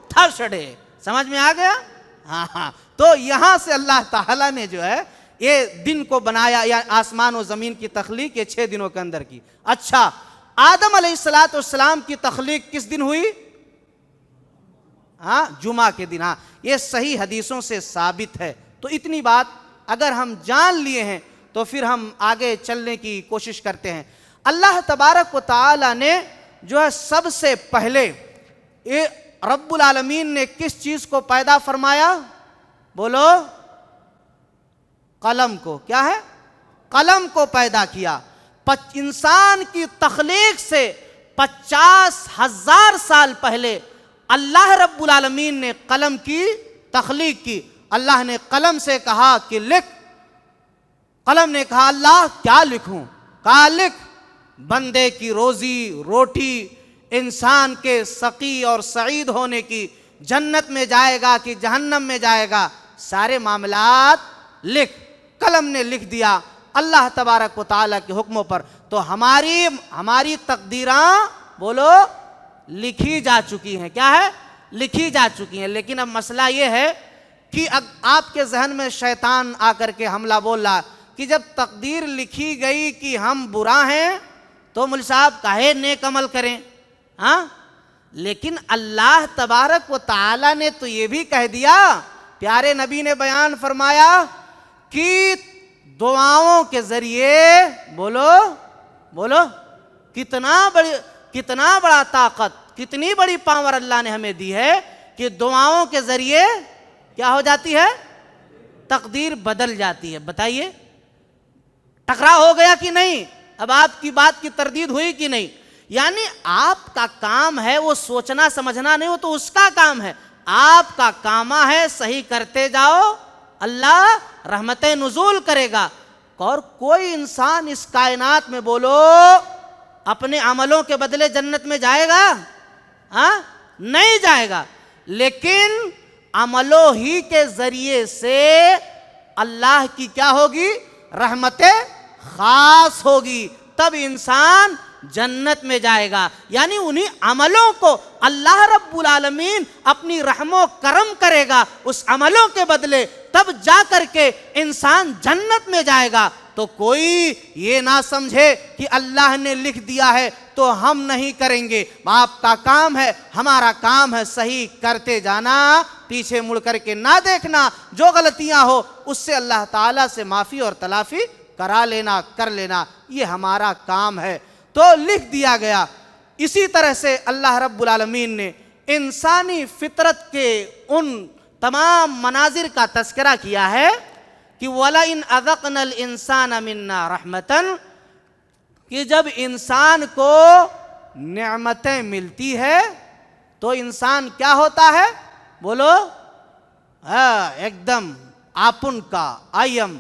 Thursday. سمجھ میں آ گیا؟ ہاں. تو یہاں سے اللہ تعالیٰ نے جو ہے یہ دن کو بنایا, یا آسمان و زمین کی تخلیق یہ 6 دنوں کے اندر کی. اچھا, آدم علیہ السلام کی تخلیق کس دن ہوئی؟ ہاں, جمعہ کے دن. ہاں, یہ صحیح حدیثوں سے ثابت ہے. تو اتنی بات اگر ہم جان لیے ہیں تو پھر ہم آگے چلنے کی کوشش کرتے ہیں. اللہ تبارک و تعالی نے جو ہے سب سے پہلے رب العالمین نے کس چیز کو پیدا فرمایا؟ بولو. قلم کو. کیا ہے؟ قلم کو پیدا کیا. انسان کی تخلیق سے 50,000 سال پہلے اللہ رب العالمین نے قلم کی تخلیق کی. اللہ نے قلم سے کہا کہ لکھ. قلم نے کہا اللہ کیا لکھوں؟ کہا لکھ, بندے کی روزی روٹی, انسان کے سقی اور سعید ہونے کی, جنت میں جائے گا کہ جہنم میں جائے گا, سارے معاملات لکھ. قلم نے لکھ دیا اللہ تبارک و تعالیٰ کے حکموں پر. تو ہماری تقدیراں بولو لکھی جا چکی ہیں. کیا ہے؟ لکھی جا چکی ہیں. لیکن اب مسئلہ یہ ہے کہ آپ کے ذہن میں شیطان آ کر کے حملہ بول رہا کہ جب تقدیر لکھی گئی کہ ہم برا ہیں تو مول صاحب کاہے نیک عمل کریں؟ ہاں, لیکن اللہ تبارک و تعالیٰ نے تو یہ بھی کہہ دیا, پیارے نبی نے بیان فرمایا کہ دعاؤں کے ذریعے بولو کتنا بڑا طاقت, کتنی بڑی پاور اللہ نے ہمیں دی ہے کہ دعاؤں کے ذریعے کیا ہو جاتی ہے؟ تقدیر بدل جاتی ہے. بتائیے, ٹکرا ہو گیا کہ نہیں؟ اب آپ کی بات کی تردید ہوئی کہ نہیں؟ یعنی آپ کا کام ہے وہ سوچنا سمجھنا نہیں, وہ تو اس کا کام ہے. آپ کا کام ہے صحیح کرتے جاؤ, اللہ رحمت نزول کرے گا. اور کوئی انسان اس کائنات میں بولو اپنے عملوں کے بدلے جنت میں جائے گا؟ ہاں, نہیں جائے گا. لیکن عملوں ہی کے ذریعے سے اللہ کی کیا ہوگی؟ رحمت خاص ہوگی, تب انسان جنت میں جائے گا. یعنی انہی عملوں کو اللہ رب العالمین اپنی رحم و کرم کرے گا اس عملوں کے بدلے, تب جا کر کے انسان جنت میں جائے گا. تو کوئی یہ نہ سمجھے کہ اللہ نے لکھ دیا ہے تو ہم نہیں کریں گے. آپ کا کام ہے, ہمارا کام ہے صحیح کرتے جانا, پیچھے مڑ کر کے نہ دیکھنا. جو غلطیاں ہو اس سے اللہ تعالیٰ سے معافی اور تلافی کرا لینا, کر لینا, یہ ہمارا کام ہے. تو لکھ دیا گیا. اسی طرح سے اللہ رب العالمین نے انسانی فطرت کے ان تمام مناظر کا تذکرہ کیا ہے کہ وَلَئِنْ أَذَقْنَا الْإِنسَانَ مِنَّا رَحْمَةً, کہ جب انسان کو نعمتیں ملتی ہے تو انسان کیا ہوتا ہے؟ بولو, ایک دم آپن کا آئیم،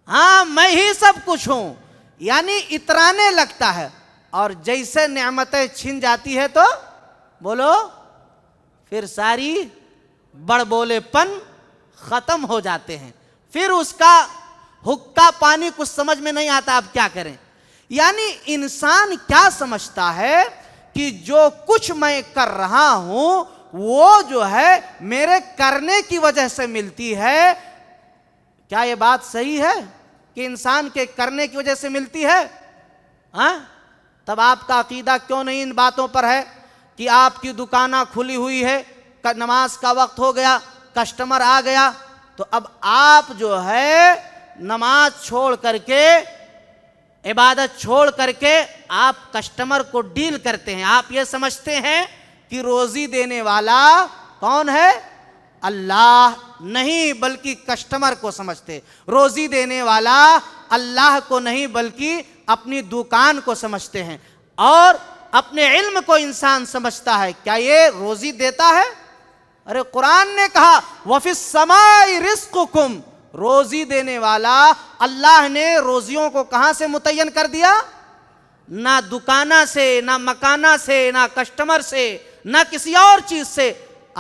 ہاں میں ہی سب کچھ ہوں، یعنی اترانے لگتا ہے. اور جیسے نعمتیں چھن جاتی ہے تو بولو پھر ساری بڑ بولے پن ختم ہو جاتے ہیں. پھر اس کا حقہ پانی کچھ سمجھ میں نہیں آتا اب کیا کریں. یعنی انسان کیا سمجھتا ہے کہ جو کچھ میں کر رہا ہوں وہ جو ہے میرے کرنے کی وجہ سے ملتی ہے. کیا یہ بات صحیح ہے کہ انسان کے کرنے کی وجہ سے ملتی ہے؟ تب آپ کا عقیدہ کیوں نہیں ان باتوں پر ہے کہ آپ کی دکانہ کھلی ہوئی ہے، نماز کا وقت ہو گیا، کسٹمر آ گیا، تو اب آپ جو ہے نماز چھوڑ کر کے، عبادت چھوڑ کر کے آپ کسٹمر کو ڈیل کرتے ہیں. آپ یہ سمجھتے ہیں کہ روزی دینے والا کون ہے؟ اللہ نہیں، بلکہ کسٹمر کو سمجھتے. روزی دینے والا اللہ کو نہیں بلکہ اپنی دکان کو سمجھتے ہیں. اور اپنے علم کو انسان سمجھتا ہے کیا یہ روزی دیتا ہے؟ ارے قرآن نے کہا وَفِي السَّمَاءِ رِزْقُكُمْ، روزی دینے والا اللہ نے روزیوں کو کہاں سے متعین کر دیا؟ نہ دکانہ سے، نہ مکانہ سے، نہ کسٹمر سے، نہ کسی اور چیز سے،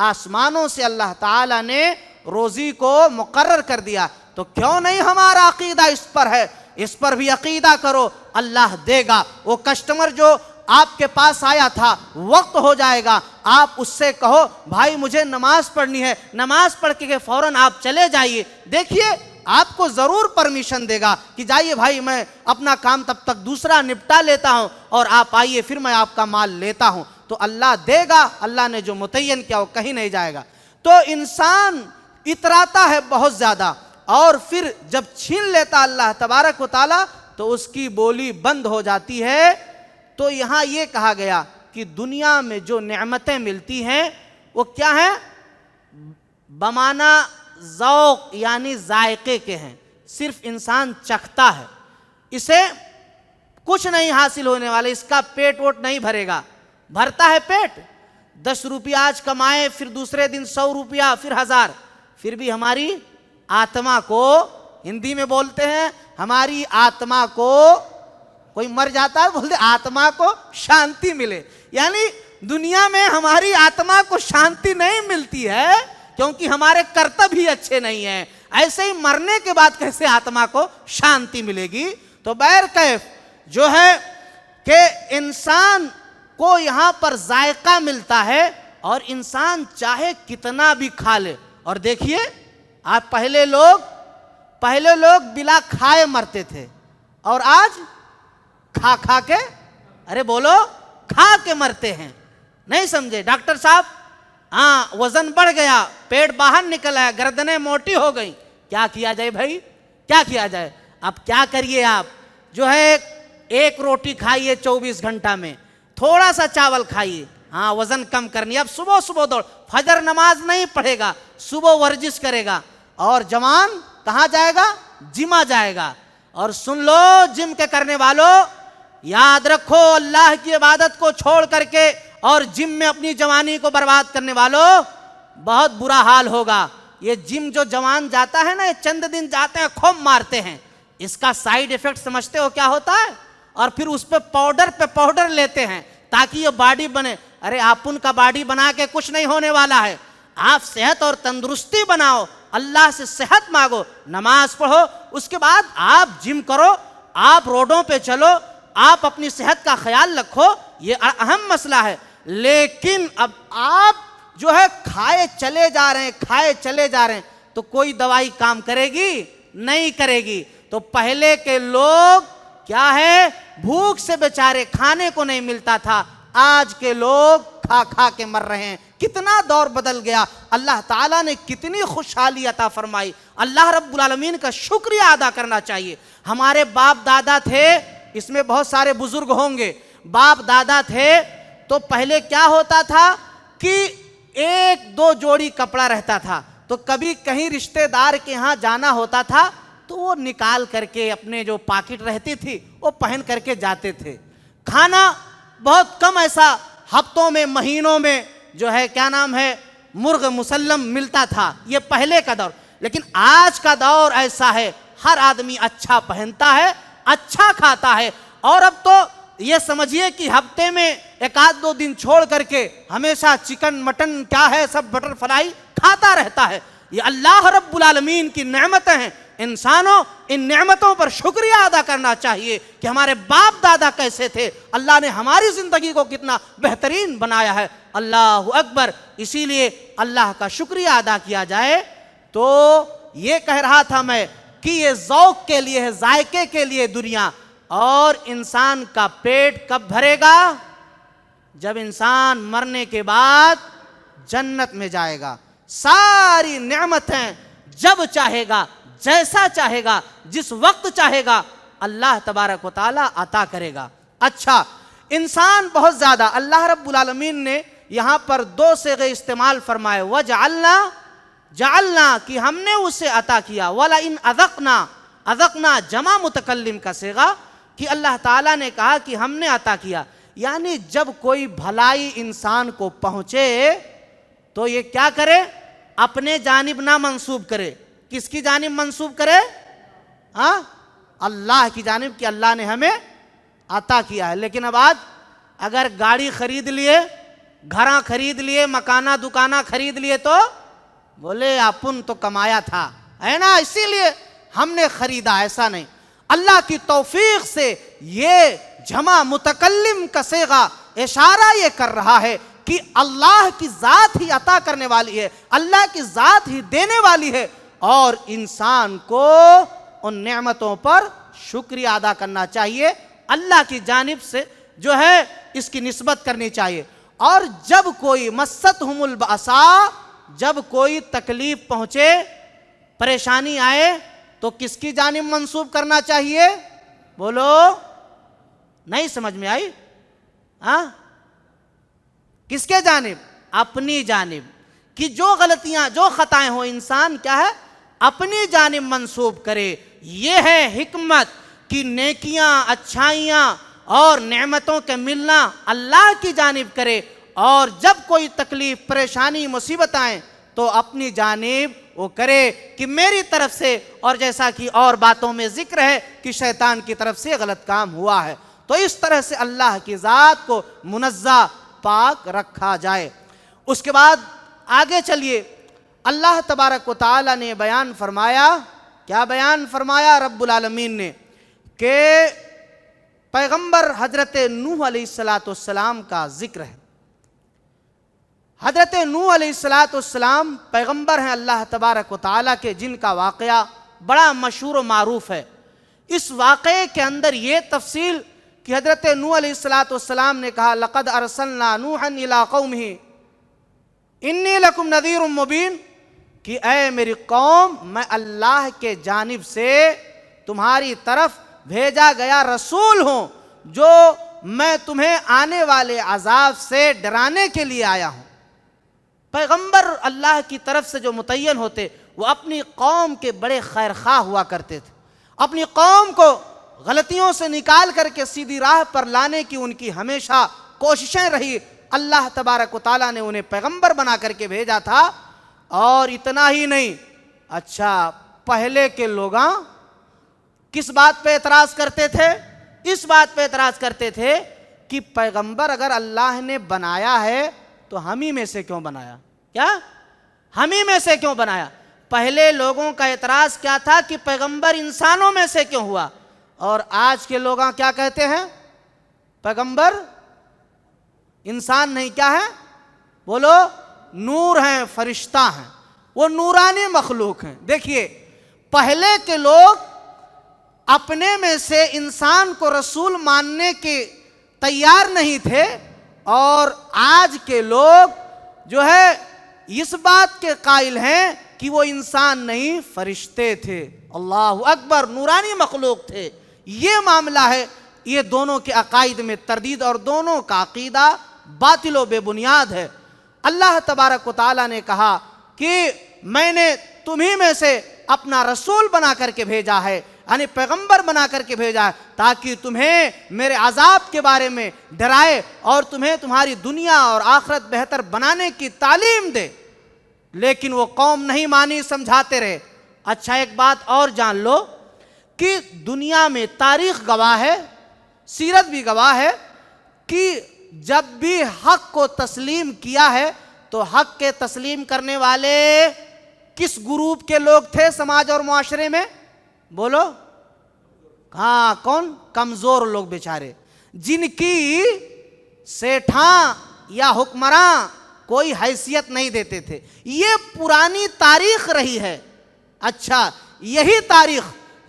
آسمانوں سے اللہ تعالیٰ نے روزی کو مقرر کر دیا. تو کیوں نہیں ہمارا عقیدہ اس پر ہے؟ اس پر بھی عقیدہ کرو، اللہ دے گا. وہ کسٹمر جو آپ کے پاس آیا تھا وقت ہو جائے گا، آپ اس سے کہو بھائی مجھے نماز پڑھنی ہے، نماز پڑھ کے فوراً آپ چلے جائیے، دیکھیے آپ کو ضرور پرمیشن دے گا کہ جائیے بھائی میں اپنا کام تب تک دوسرا نپٹا لیتا ہوں اور آپ آئیے پھر میں آپ کا مال لیتا ہوں. تو اللہ دے گا، اللہ نے جو متعین کیا وہ کہیں نہیں جائے گا. تو انسان اتراتا ہے بہت زیادہ، اور پھر جب چھین لیتا اللہ تبارک و تعالی تو اس کی بولی بند ہو جاتی ہے. تو یہاں یہ کہا گیا کہ دنیا میں جو نعمتیں ملتی ہیں وہ کیا ہیں؟ بمعنی ذوق یعنی ذائقے کے ہیں، صرف انسان چکھتا ہے، اسے کچھ نہیں حاصل ہونے والا، اس کا پیٹ ووٹ نہیں بھرے گا. بھرتا ہے پیٹ، 10 روپیہ آج کمائے، پھر دوسرے دن 100 روپیہ، پھر 1000، پھر بھی ہماری آتما کو، ہندی میں بولتے ہیں ہماری آتما کو، کوئی مر جاتا ہے بولتے آتما کو شانتی ملے. یعنی دنیا میں ہماری آتما کو شانتی نہیں ملتی ہے کیونکہ ہمارے کرتب ہی اچھے نہیں ہیں. ایسے ہی مرنے کے بعد کیسے آتما کو شانتی ملے گی؟ تو بہرکیف جو ہے کہ انسان کو یہاں پر ذائقہ ملتا ہے اور انسان چاہے کتنا بھی کھا لے. اور دیکھیے آپ پہلے لوگ بلا کھائے مرتے تھے اور آج کھا کھا کے، ارے بولو کھا کے مرتے ہیں. نہیں سمجھے ڈاکٹر صاحب؟ وزن بڑھ گیا، پیٹ باہر نکل آیا، گردنیں موٹی ہو گئی. کیا کیا جائے بھائی؟ کیا کیا جائے؟ اب کیا کریے؟ آپ جو ہے ایک روٹی کھائیے 24 گھنٹہ میں، تھوڑا سا چاول کھائیے، وزن کم کرنی. اب صبح دوڑ، فجر نماز نہیں پڑھے گا، صبح ورزش کرے گا. اور جوان کہاں جائے گا؟ جم جائے گا. اور سن لو جم کے کرنے والوں، یاد رکھو اللہ کی عبادت کو چھوڑ کر کے اور جم میں اپنی جوانی کو برباد کرنے والوں بہت برا حال ہوگا. یہ جم جو جوان جاتا ہے نا، یہ چند دن جاتے ہیں خوب مارتے ہیں، اس کا سائیڈ ایفیکٹ سمجھتے ہو کیا ہوتا ہے؟ اور پھر اس پہ پاؤڈر لیتے ہیں تاکہ یہ باڈی بنے. ارے آپ ان کا باڈی بنا کے کچھ نہیں ہونے والا ہے. آپ صحت اور تندرستی بناؤ، اللہ سے صحت مانگو، نماز پڑھو، اس کے بعد آپ جم کرو، آپ روڈوں پہ چلو، آپ اپنی صحت کا خیال رکھو، یہ اہم مسئلہ ہے. لیکن اب آپ جو ہے کھائے چلے جا رہے ہیں تو کوئی دوائی کام کرے گی؟ نہیں کرے گی. تو پہلے کے لوگ کیا ہے، بھوک سے بیچارے کھانے کو نہیں ملتا تھا، آج کے لوگ کھا کھا کے مر رہے ہیں. کتنا دور بدل گیا، اللہ تعالیٰ نے کتنی خوشحالی عطا فرمائی. اللہ رب العالمین کا شکریہ ادا کرنا چاہیے. ہمارے باپ دادا تھے، اس میں بہت سارے بزرگ ہوں گے، باپ دادا تھے تو پہلے کیا ہوتا تھا کہ 1-2 جوڑی کپڑا رہتا تھا. تو کبھی کہیں رشتہ دار کے ہاں جانا ہوتا تھا تو وہ نکال کر کے اپنے جو پاکٹ رہتی تھی وہ پہن کر کے جاتے تھے. کھانا بہت کم، ایسا ہفتوں میں مہینوں میں جو ہے کیا نام ہے مرغ مسلم ملتا تھا، یہ پہلے کا دور. لیکن آج کا دور ایسا ہے، ہر آدمی اچھا پہنتا ہے، اچھا کھاتا ہے، اور اب تو یہ سمجھیے کہ ہفتے میں ایک آدھ دو دن چھوڑ کر کے ہمیشہ چکن مٹن کیا ہے سب بٹر فلائی کھاتا رہتا ہے. یہ اللہ رب العالمین کی نعمتیں ہیں. انسانوں ان نعمتوں پر شکریہ ادا کرنا چاہیے کہ ہمارے باپ دادا کیسے تھے، اللہ نے ہماری زندگی کو کتنا بہترین بنایا ہے. اللہ اکبر. اسی لیے اللہ کا شکریہ ادا کیا جائے. تو یہ کہہ رہا تھا میں کہ یہ ذوق کے لیے ہے، ذائقے کے لیے دنیا. اور انسان کا پیٹ کب بھرے گا؟ جب انسان مرنے کے بعد جنت میں جائے گا. ساری نعمتیں جب چاہے گا، جیسا چاہے گا، جس وقت چاہے گا، اللہ تبارک و تعالیٰ عطا کرے گا. اچھا، انسان بہت زیادہ، اللہ رب العالمین نے یہاں پر دو صیغے استعمال فرمائے. وَجَعَلْنَا جعلنا کہ ہم نے اسے عطا کیا. وَلَئِنْ أَذَقْنَا اذقنا جمع متکلم کا صیغہ کہ اللہ تعالیٰ نے کہا کہ ہم نے عطا کیا. یعنی جب کوئی بھلائی انسان کو پہنچے تو یہ کیا کرے؟ اپنے جانب نہ منسوب کرے. کس کی جانب منسوب کرے؟ اللہ کی جانب کہ اللہ نے ہمیں عطا کیا ہے. لیکن اب آج اگر گاڑی خرید لیے، گھراں خرید لیے، مکانہ دکانہ خرید لیے تو بولے اپن تو کمایا تھا، ہے نا، اسی لیے ہم نے خریدا. ایسا نہیں. اللہ کی توفیق سے یہ جمع متکلم کا صیغہ اشارہ یہ کر رہا ہے کہ اللہ کی ذات ہی عطا کرنے والی ہے، اللہ کی ذات ہی دینے والی ہے، اور انسان کو ان نعمتوں پر شکریہ ادا کرنا چاہیے. اللہ کی جانب سے جو ہے اس کی نسبت کرنی چاہیے. اور جب کوئی مستہم البأساء، جب کوئی تکلیف پہنچے، پریشانی آئے تو کس کی جانب منسوب کرنا چاہیے؟ بولو، نہیں سمجھ میں آئی؟ کس کے جانب؟ اپنی جانب. کہ جو غلطیاں، جو خطائیں ہوں، انسان کیا ہے؟ اپنی جانب منسوب کرے. یہ ہے حکمت کہ نیکیاں، اچھائیاں اور نعمتوں کے ملنا اللہ کی جانب کرے، اور جب کوئی تکلیف، پریشانی، مصیبت آئیں تو اپنی جانب وہ کرے کہ میری طرف سے، اور جیسا کہ اور باتوں میں ذکر ہے کہ شیطان کی طرف سے غلط کام ہوا ہے. تو اس طرح سے اللہ کی ذات کو منزہ، پاک رکھا جائے. اس کے بعد آگے چلیے. اللہ تبارک و تعالیٰ نے بیان فرمایا، کیا بیان فرمایا رب العالمین نے؟ کہ پیغمبر حضرت نوح علیہ السلام کا ذکر ہے. حضرت نوح علیہ السلام پیغمبر ہیں اللہ تبارک و تعالیٰ کے، جن کا واقعہ بڑا مشہور و معروف ہے. اس واقعے کے اندر یہ تفصیل کہ حضرت نوح علیہ السلام نے کہا لَقَدْ أَرْسَلْنَا نُوحًا إِلَىٰ قَوْمِهِ إِنِّي لَكُمْ نَذِيرٌ مُّبِينٌ کہ اے میری قوم، میں اللہ کے جانب سے تمہاری طرف بھیجا گیا رسول ہوں، جو میں تمہیں آنے والے عذاب سے ڈرانے کے لیے آیا ہوں. پیغمبر اللہ کی طرف سے جو متعین ہوتے وہ اپنی قوم کے بڑے خیر خواہ ہوا کرتے تھے. اپنی قوم کو غلطیوں سے نکال کر کے سیدھی راہ پر لانے کی ان کی ہمیشہ کوششیں رہی. اللہ تبارک و تعالیٰ نے انہیں پیغمبر بنا کر کے بھیجا تھا. اور اتنا ہی نہیں، اچھا پہلے کے لوگ کس بات پہ اعتراض کرتے تھے؟ اس بات پہ اعتراض کرتے تھے کہ پیغمبر اگر اللہ نے بنایا ہے تو ہم ہی میں سے کیوں بنایا؟ کیا ہم ہی میں سے کیوں بنایا؟ پہلے لوگوں کا اعتراض کیا تھا کہ پیغمبر انسانوں میں سے کیوں ہوا؟ اور آج کے لوگ کیا کہتے ہیں؟ پیغمبر انسان نہیں، کیا ہے؟ بولو، نور ہیں، فرشتہ ہیں، وہ نورانی مخلوق ہیں. دیکھیے، پہلے کے لوگ اپنے میں سے انسان کو رسول ماننے کے تیار نہیں تھے، اور آج کے لوگ جو ہے اس بات کے قائل ہیں کہ وہ انسان نہیں، فرشتے تھے. اللہ اکبر، نورانی مخلوق تھے. یہ معاملہ ہے. یہ دونوں کے عقائد میں تردید، اور دونوں کا عقیدہ باطل و بے بنیاد ہے. اللہ تبارک و تعالیٰ نے کہا کہ میں نے تمہیں میں سے اپنا رسول بنا کر کے بھیجا ہے، یعنی پیغمبر بنا کر کے بھیجا ہے، تاکہ تمہیں میرے عذاب کے بارے میں ڈرائے اور تمہیں تمہاری دنیا اور آخرت بہتر بنانے کی تعلیم دے. لیکن وہ قوم نہیں مانی, سمجھاتے رہے. اچھا ایک بات اور جان لو کہ دنیا میں تاریخ گواہ ہے, سیرت بھی گواہ ہے کہ جب بھی حق کو تسلیم کیا ہے تو حق کے تسلیم کرنے والے کس گروپ کے لوگ تھے سماج اور معاشرے میں؟ بولو. ہاں کون؟ کمزور لوگ بیچارے, جن کی سیٹھاں یا حکمراں کوئی حیثیت نہیں دیتے تھے. یہ پرانی تاریخ رہی ہے. اچھا یہی تاریخ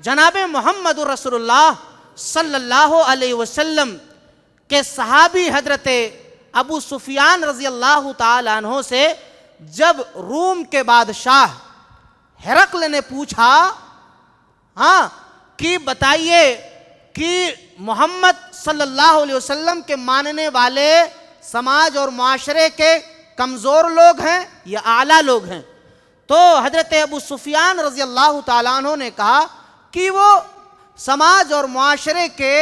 جناب محمد رسول اللہ صلی اللہ علیہ وسلم کے صحابی حضرت ابو سفیان رضی اللہ تعالی عنہ سے جب روم کے بادشاہ ہرقل نے پوچھا کہ بتائیے کہ محمد صلی اللہ علیہ وسلم کے ماننے والے سماج اور معاشرے کے کمزور لوگ ہیں یا اعلیٰ لوگ ہیں, تو حضرت ابو سفیان رضی اللہ تعالیٰ عنہ نے کہا کہ وہ سماج اور معاشرے کے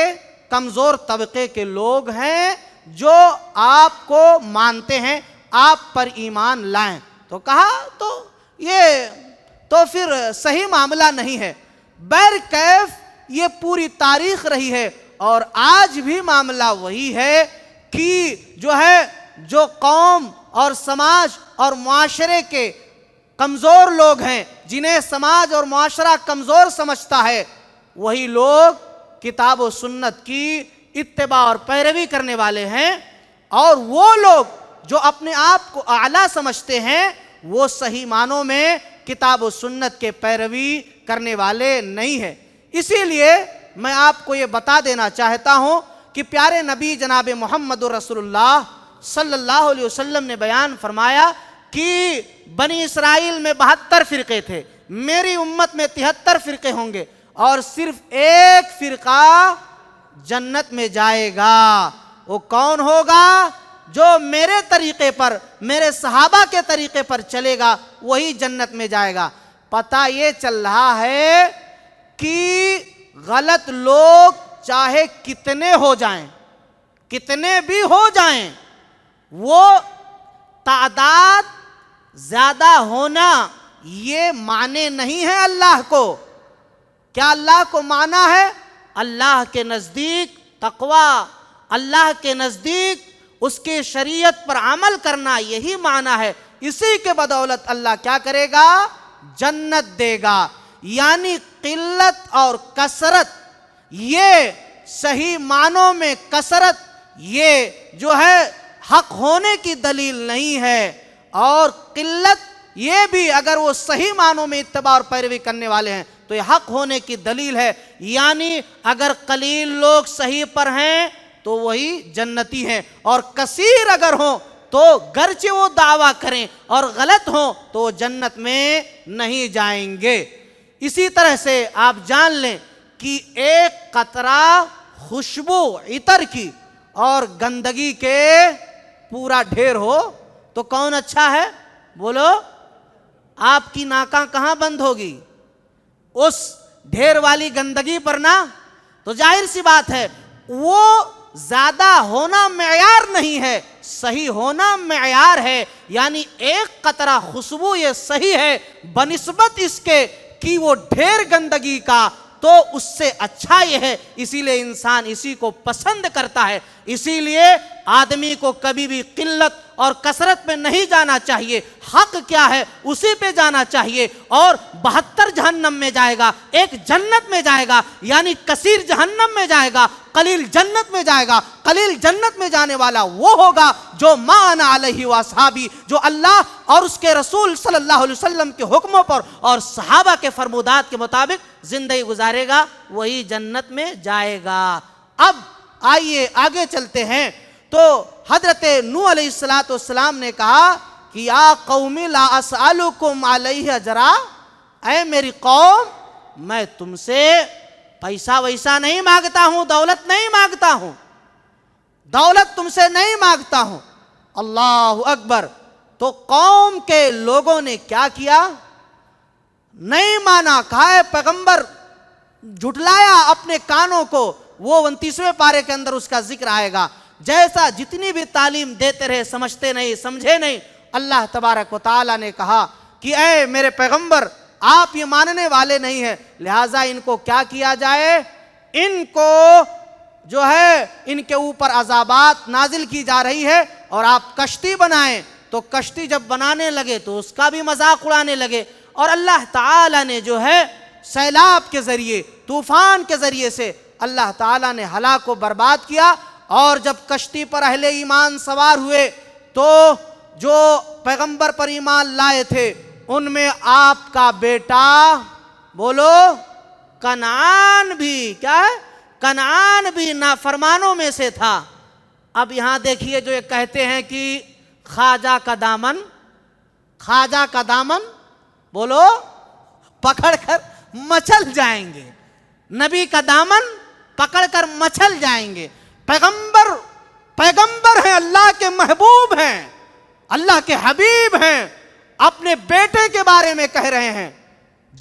کمزور طبقے کے لوگ ہیں جو آپ کو مانتے ہیں, آپ پر ایمان لائیں. تو کہا تو یہ تو پھر صحیح معاملہ نہیں ہے. بہرکیف یہ پوری تاریخ رہی ہے اور آج بھی معاملہ وہی ہے کہ جو قوم اور سماج اور معاشرے کے کمزور لوگ ہیں, جنہیں سماج اور معاشرہ کمزور سمجھتا ہے, وہی لوگ کتاب و سنت کی اتباع اور پیروی کرنے والے ہیں, اور وہ لوگ جو اپنے آپ کو اعلیٰ سمجھتے ہیں وہ صحیح معنوں میں کتاب و سنت کے پیروی کرنے والے نہیں ہیں. اسی لیے میں آپ کو یہ بتا دینا چاہتا ہوں کہ پیارے نبی جناب محمد رسول اللہ صلی اللہ علیہ وسلم نے بیان فرمایا کہ بنی اسرائیل میں 72 فرقے تھے, میری امت میں 73 فرقے ہوں گے, اور صرف ایک فرقہ جنت میں جائے گا. وہ کون ہوگا؟ جو میرے طریقے پر, میرے صحابہ کے طریقے پر چلے گا, وہی جنت میں جائے گا. پتہ یہ چل رہا ہے کہ غلط لوگ چاہے کتنے ہو جائیں, کتنے بھی ہو جائیں, وہ تعداد زیادہ ہونا یہ معنی نہیں ہے اللہ کو. کیا اللہ کو مانا ہے؟ اللہ کے نزدیک تقویٰ, اللہ کے نزدیک اس کے شریعت پر عمل کرنا, یہی معنی ہے. اسی کے بدولت اللہ کیا کرے گا؟ جنت دے گا. یعنی قلت اور کثرت, یہ صحیح معنوں میں کثرت یہ جو ہے حق ہونے کی دلیل نہیں ہے, اور قلت یہ بھی اگر وہ صحیح معنوں میں اتباع اور پیروی کرنے والے ہیں تو یہ حق ہونے کی دلیل ہے. یعنی اگر قلیل لوگ صحیح پر ہیں تو وہی جنتی ہیں, اور کثیر اگر ہوں تو گرچہ وہ دعویٰ کریں اور غلط ہوں تو وہ جنت میں نہیں جائیں گے. اسی طرح سے آپ جان لیں کہ ایک قطرہ خوشبو عطر کی اور گندگی کے پورا ڈھیر ہو تو کون اچھا ہے؟ بولو. آپ کی ناکاں کہاں بند ہوگی؟ اس ڈھیر والی گندگی پر نا. تو ظاہر سی بات ہے وہ زیادہ ہونا معیار نہیں ہے, صحیح ہونا معیار ہے. یعنی ایک قطرہ خوشبو یہ صحیح ہے بنسبت اس کے کہ وہ ڈھیر گندگی کا, تو اس سے اچھا یہ ہے. اسی لیے انسان اسی کو پسند کرتا ہے. اسی لیے آدمی کو کبھی بھی قلت اور کثرت میں نہیں جانا چاہیے. حق کیا ہے اسی پہ جانا چاہیے. اور 72 جہنم میں جائے گا, ایک جنت میں جائے گا. یعنی کثیر جہنم میں جائے گا, قلیل جنت میں جائے گا. قلیل جنت میں جانے والا وہ ہوگا جو ما انا علیہ واصحابی, جو اللہ اور اس کے رسول صلی اللہ علیہ وسلم کے حکموں پر اور صحابہ کے فرمودات کے مطابق زندگی گزارے گا, وہی جنت میں جائے گا. اب آئیے آگے چلتے ہیں. تو حضرت نوح علیہ السلام نے کہا کہ یا قوم لا اسألکم علیہ اجرا, اے میری قوم میں تم سے پیسہ ویسا نہیں مانگتا ہوں, دولت نہیں مانگتا ہوں, دولت تم سے نہیں مانگتا ہوں. اللہ اکبر. تو قوم کے لوگوں نے کیا کیا؟ نہیں مانا. کہا ہے پیغمبر, جھٹلایا اپنے کانوں کو. وہ 29ویں پارے کے اندر اس کا ذکر آئے گا. جیسا جتنی بھی تعلیم دیتے رہے سمجھتے نہیں, سمجھے نہیں, اللہ تبارک و تعالیٰ نے کہا کہ اے میرے پیغمبر آپ یہ ماننے والے نہیں ہیں، لہٰذا ان کو کیا کیا جائے، ان کو جو ہے ان کے اوپر عذابات نازل کی جا رہی ہے، اور آپ کشتی بنائیں۔ تو کشتی جب بنانے لگے تو اس کا بھی مذاق اڑانے لگے، اور اللہ تعالیٰ نے جو ہے سیلاب کے ذریعے، طوفان کے ذریعے سے اللہ تعالیٰ نے ہلاک و برباد کیا۔ اور جب کشتی پر اہل ایمان سوار ہوئے تو جو پیغمبر پر ایمان لائے تھے ان میں آپ کا بیٹا بولو کنعان بھی، کیا ہے، کنعان بھی نافرمانوں میں سے تھا۔ اب یہاں دیکھیے جو یہ کہتے ہیں کہ خواجہ کا دامن، خواجہ کا دامن بولو پکڑ کر مچل جائیں گے، نبی کا دامن پکڑ کر مچل جائیں گے۔ پیغمبر ہیں، اللہ کے محبوب ہیں، اللہ کے حبیب ہیں، اپنے بیٹے کے بارے میں کہہ رہے ہیں،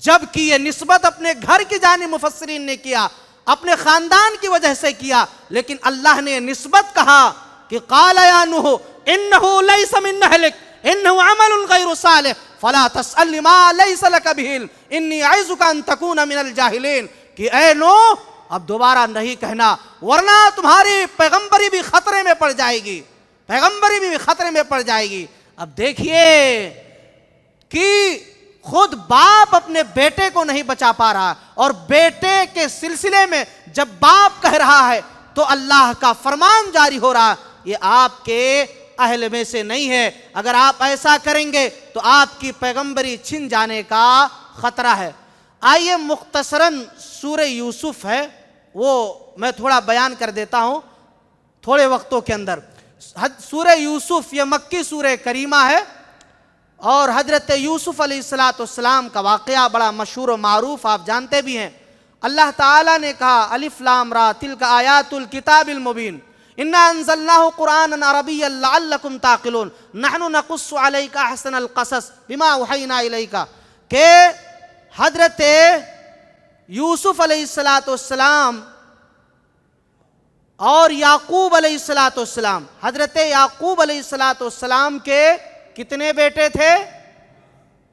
جبکہ یہ نسبت اپنے گھر کی جانب مفسرین نے کیا، اپنے خاندان کی وجہ سے کیا، لیکن اللہ نے نسبت کہا کہ قال یا نوح انہ لیس من اہلک انہ عمل غیر صالح فلا تسأل ما لیس لک به علم انی اعظک ان تکون من الجاہلین، کہ اے نوح اب دوبارہ نہیں کہنا، ورنہ تمہاری پیغمبری بھی خطرے میں پڑ جائے گی، پیغمبری بھی خطرے میں پڑ جائے گی۔ اب دیکھیے کہ خود باپ اپنے بیٹے کو نہیں بچا پا رہا، اور بیٹے کے سلسلے میں جب باپ کہہ رہا ہے تو اللہ کا فرمان جاری ہو رہا، یہ آپ کے اہل میں سے نہیں ہے، اگر آپ ایسا کریں گے تو آپ کی پیغمبری چھن جانے کا خطرہ ہے۔ آئیے مختصراً سورہ یوسف ہے وہ میں تھوڑا بیان کر دیتا ہوں تھوڑے وقتوں کے اندر۔ سورہ یوسف یہ مکی سورہ کریمہ ہے، اور حضرت یوسف علیہ السلام کا واقعہ بڑا مشہور و معروف، آپ جانتے بھی ہیں۔ اللہ تعالیٰ نے کہا الف لام را تلک آیات الکتاب المبین انا انزلناہ قرآنا عربیا لعلکم تعقلون نحن نقص علیک احسن القصص بما اوحینا الیک، کہ حضرت یوسف علیہ السلام اور یعقوب علیہ السلام، حضرت یعقوب علیہ السلام کے کتنے بیٹے تھے؟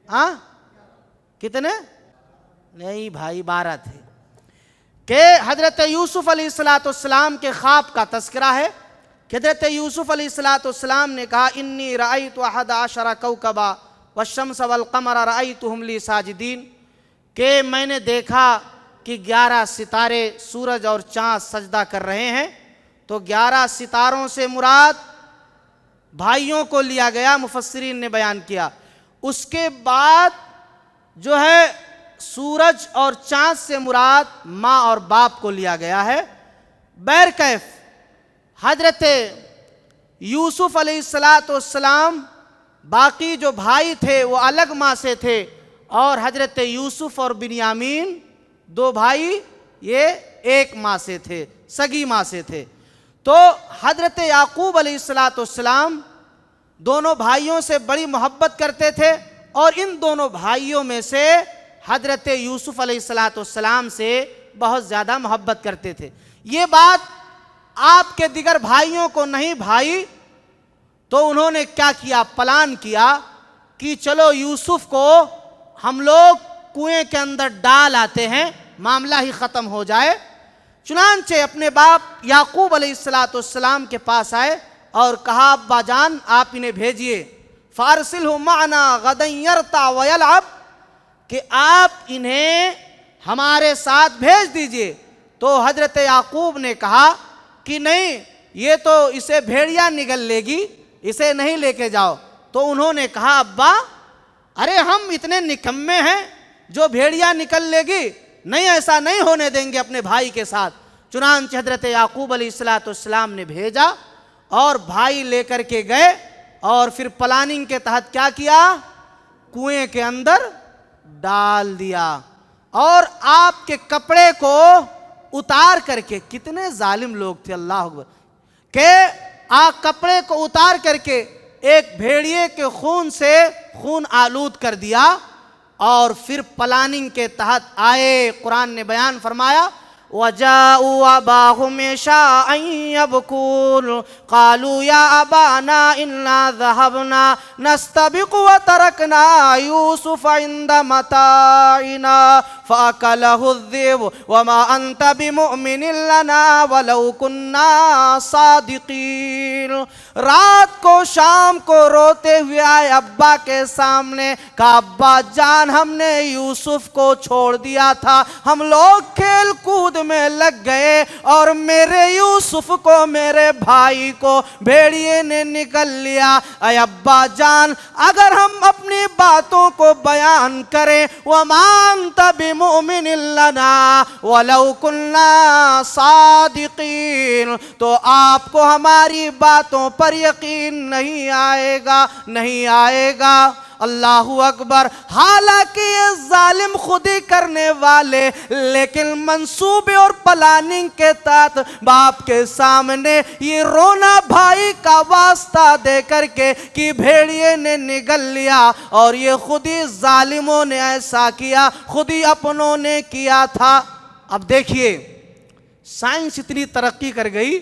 ہاں کتنے؟ نہیں بھائی 12 تھے، کہ حضرت یوسف علیہ السلام کے خواب کا تذکرہ ہے کہ حضرت یوسف علیہ السلام نے کہا انی رأیت 11 کوکبا والشمس والقمر رأیتہم لی ساجدین، کہ میں نے دیکھا کہ 11 ستارے سورج اور چاند سجدہ کر رہے ہیں۔ تو 11 ستاروں سے مراد بھائیوں کو لیا گیا، مفسرین نے بیان کیا۔ اس کے بعد جو ہے سورج اور چاند سے مراد ماں اور باپ کو لیا گیا ہے۔ بہرکیف حضرت یوسف علیہ السلام باقی جو بھائی تھے وہ الگ ماں سے تھے، اور حضرت یوسف اور بنیامین 2 بھائی یہ ایک ماں سے تھے، سگی ماں سے تھے۔ تو حضرت یعقوب علیہ السلام دونوں بھائیوں سے بڑی محبت کرتے تھے، اور ان دونوں بھائیوں میں سے حضرت یوسف علیہ السلام سے بہت زیادہ محبت کرتے تھے۔ یہ بات آپ کے دیگر بھائیوں کو نہیں بھائی، تو انہوں نے کیا کیا، پلان کیا کہ چلو یوسف کو ہم لوگ کنویں کے اندر ڈال آتے ہیں، معاملہ ہی ختم ہو جائے۔ چنانچہ اپنے باپ یعقوب علیہ السلام کے پاس آئے اور کہا ابا جان آپ انہیں بھیجئے، فارسلہ معنا غدا یرتع ویلعب، کہ آپ انہیں ہمارے ساتھ بھیج دیجئے۔ تو حضرت یعقوب نے کہا کہ نہیں، یہ تو اسے بھیڑیا نگل لے گی، اسے نہیں لے کے جاؤ۔ تو انہوں نے کہا ابا ارے ہم اتنے نکمے ہیں جو بھیڑیا نکل لے گی، نہیں ایسا نہیں ہونے دیں گے اپنے بھائی کے ساتھ۔ چنانچہ حضرت یعقوب علیہ السلام نے بھیجا اور بھائی لے کر کے گئے، اور پھر پلاننگ کے تحت کیا کیا، کنویں کے اندر ڈال دیا، اور آپ کے کپڑے کو اتار کر کے، کتنے ظالم لوگ تھے اللہ اکبر، کہ آپ کپڑے کو اتار کر کے ایک بھیڑیے کے خون سے خون آلود کر دیا، اور پھر پلاننگ کے تحت آئے۔ قرآن نے بیان فرمایا وجاءوا أباهم عشاء يبكون قالوا يا أبانا إنا ذهبنا نستبق وتركنا يوسف عند متاعنا فأكله الذئب وما أنت بمؤمن لنا ولو كنا صادقين. رات کو شام کو روتے ہوئے آئے ابا کے سامنے، کہا ابا جان ہم نے یوسف کو چھوڑ دیا تھا، ہم لوگ کھیل کود میں لگ گئے اور میرے یوسف کو، میرے بھائی کو بھیڑیے نے نگل لیا. اے ابا جان اگر ہم اپنی باتوں کو بیان کریں، وَمَا أَنْتَ بِمُؤْمِنٍ لَنَا وَلَوْ كُنَّا صَادِقِينَ، تو آپ کو ہماری باتوں پر یقین نہیں آئے گا، نہیں آئے گا. اللہ اکبر. حالانکہ یہ ظالم خودی کرنے والے لیکن منصوبے اور پلاننگ کے تحت باپ کے سامنے یہ رونا بھائی کا واسطہ دے کر کے کہ بھیڑیے نے نگل لیا، اور یہ خودی ظالموں نے ایسا کیا، خودی اپنوں نے کیا تھا. اب دیکھیے سائنس اتنی ترقی کر گئی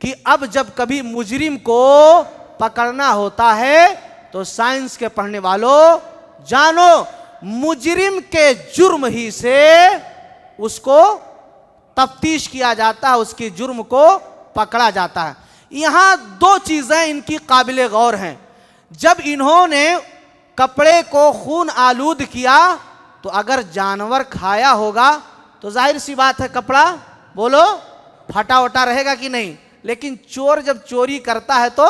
کہ اب جب کبھی مجرم کو پکڑنا ہوتا ہے تو سائنس کے پڑھنے والوں جانو مجرم کے جرم ہی سے اس کو تفتیش کیا جاتا ہے، اس کی جرم کو پکڑا جاتا ہے. یہاں دو چیزیں ان کی قابل غور ہیں. جب انہوں نے کپڑے کو خون آلود کیا تو اگر جانور کھایا ہوگا تو ظاہر سی بات ہے کپڑا بولو پھٹا وٹا رہے گا کہ نہیں، لیکن چور جب چوری کرتا ہے تو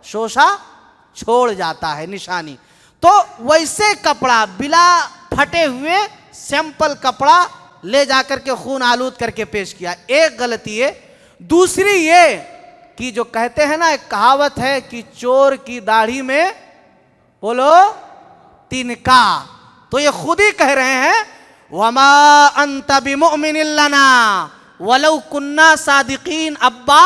شوشہ چھوڑ جاتا ہے، نشانی. تو ویسے کپڑا بلا پھٹے ہوئے سیمپل کپڑا لے جا کر کے خون آلود کر کے پیش کیا. ایک غلطی ہے. دوسری یہ کہ جو کہتے ہیں نا ایک کہاوت ہے کہ چور کی داڑھی میں بولو تنکا، تو یہ خود ہی کہہ رہے ہیں وَمَا أَنْتَ بِمُؤْمِنٍ لَنَا وَلَوْ كُنَّا صَادِقِينَ. ابا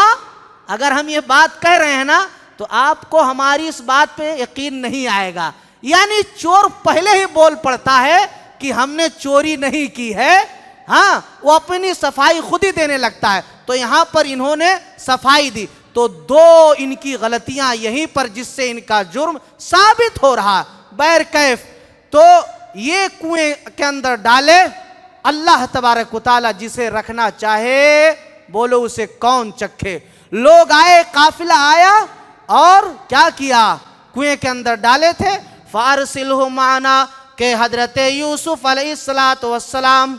اگر ہم یہ بات کہہ رہے ہیں نا تو آپ کو ہماری اس بات پہ یقین نہیں آئے گا. یعنی چور پہلے ہی بول پڑتا ہے کہ ہم نے چوری نہیں کی ہے، ہاں وہ اپنی صفائی خود ہی دینے لگتا ہے. تو یہاں پر انہوں نے صفائی دی. تو دو ان کی غلطیاں یہیں پر جس سے ان کا جرم ثابت ہو رہا. بہر کیف تو یہ کنویں کے اندر ڈالے. اللہ تبارک و تعالیٰ جسے رکھنا چاہے بولو اسے کون چکھے. لوگ آئے، قافلہ آیا اور کیا کیا، کنویں کے اندر ڈالے تھے. فارسلہ معنا کہ حضرت یوسف علیہ السلام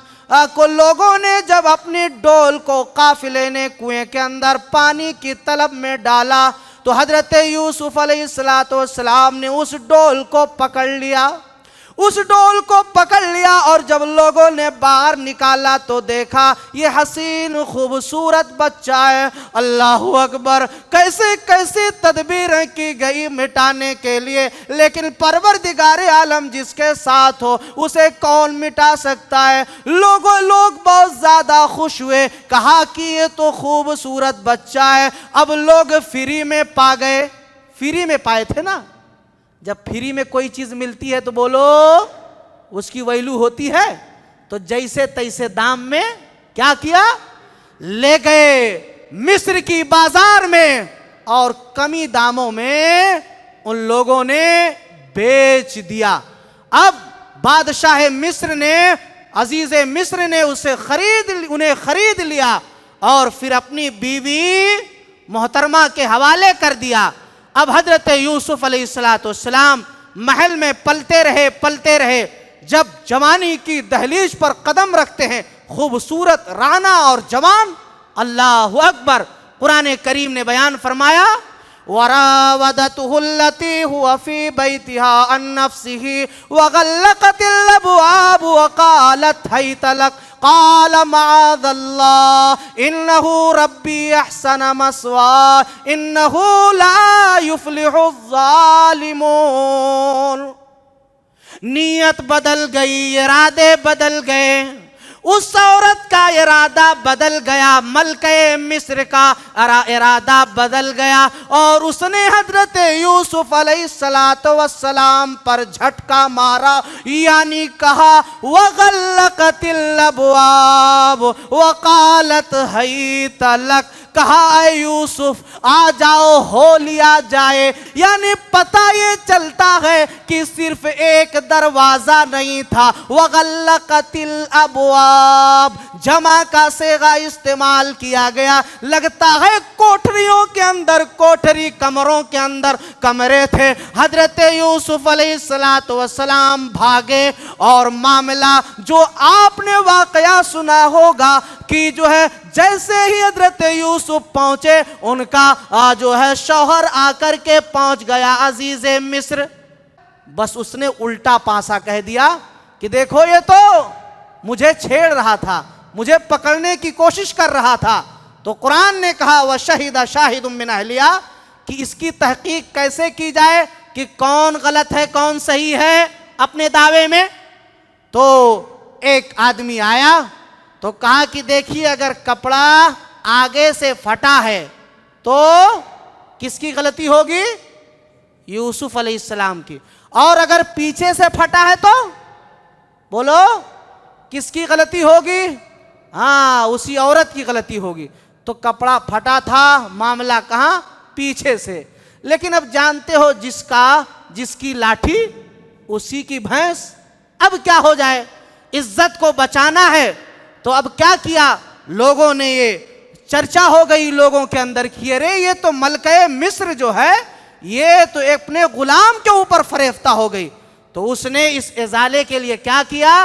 کو لوگوں نے جب اپنی ڈول کو قافلے نے کنویں کے اندر پانی کی طلب میں ڈالا تو حضرت یوسف علیہ السلام نے اس ڈول کو پکڑ لیا، اس ڈول کو پکڑ لیا. اور جب لوگوں نے باہر نکالا تو دیکھا یہ حسین خوبصورت بچہ ہے. اللہ اکبر. کیسے کیسے تدبیریں کی گئی مٹانے کے لیے، لیکن پروردگار عالم جس کے ساتھ ہو اسے کون مٹا سکتا ہے. لوگ بہت زیادہ خوش ہوئے، کہا کہ یہ تو خوبصورت بچہ ہے. اب لوگ فری میں پا گئے. فری میں پائے تھے نا، جب فری میں کوئی چیز ملتی ہے تو بولو اس کی ویلو ہوتی ہے. تو جیسے تیسے دام میں کیا کیا، لے گئے مصر کی بازار میں اور کمی داموں میں ان لوگوں نے بیچ دیا. اب بادشاہ مصر نے، عزیز مصر نے انہیں خرید لیا اور پھر اپنی بیوی محترمہ کے حوالے کر دیا. اب حضرت یوسف علیہ السلام محل میں پلتے رہے. جب جوانی کی دہلیز پر قدم رکھتے ہیں، خوبصورت رانا اور جوان، اللہ اکبر. قرآن کریم نے بیان فرمایا وَرَاوَدَتْهُ الَّتِي هُوَ فِي بَيْتِهَا عَن نَّفْسِهِ وَغَلَّقَتِ الْأَبْوَابَ وَقَالَتْ هَيْتَ لَكَ قال معاذ الله إنه ربي أحسن مثواي إنه لا يفلح الظالمون. نیت بدل گئی، ارادے بدل گئے. اس عورت کا ارادہ بدل گیا، ملکہ مصر کا ارادہ بدل گیا، اور اس نے حضرت یوسف علیہ السلام پر جھٹکا مارا، یعنی کہا وَغَلَّقَتِ الْأَبْوَابُ وَقَالَتْ هَيْتَ لَكَ، کہا اے یوسف آ جاؤ، ہو لیا جائے۔ یعنی پتہ یہ چلتا ہے کہ صرف ایک دروازہ نہیں تھا، وَغَلَّقَتِ الْأَبْوَابُ جمع کا صیغہ استعمال کیا گیا، لگتا ہے کوٹھریوں کے اندر کوٹھری، کمروں کے اندر کمرے تھے۔ حضرت یوسف علیہ السلام بھاگے، اور معاملہ جو آپ نے واقعہ سنا ہوگا کہ جو ہے جیسے ہی حضرت یوسف پہنچے، ان کا جو ہے شوہر آ کر کے پہنچ گیا عزیز مصر، بس اس نے الٹا پاسا کہہ دیا کہ دیکھو یہ تو مجھے چھیڑ رہا تھا، مجھے پکڑنے کی کوشش کر رہا تھا۔ تو قرآن نے کہا وَشَهِدَ شَاهِدٌ مِّنْ أَهْلِهَا کہ اس کی تحقیق کیسے کی جائے کہ کون غلط ہے کون صحیح ہے اپنے دعوے میں۔ تو ایک آدمی آیا تو کہا کہ دیکھیے اگر کپڑا آگے سے پھٹا ہے تو کس کی غلطی ہوگی؟ یوسف علیہ السلام کی، اور اگر پیچھے سے پھٹا ہے تو بولو کس کی غلطی ہوگی؟ ہاں اسی عورت کی غلطی ہوگی۔ تو کپڑا پھٹا تھا، معاملہ کہاں؟ پیچھے سے۔ لیکن اب جانتے ہو جس کی لاٹھی اسی کی بھینس، اب کیا ہو جائے؟ عزت کو بچانا ہے تو اب کیا کیا لوگوں نے، یہ چرچا ہو گئی لوگوں کے اندر کہ ارے یہ تو ملکہ مصر جو ہے یہ تو اپنے غلام کے اوپر فریفتہ ہو گئی۔ تو اس نے اس ازالے کے لیے کیا کیا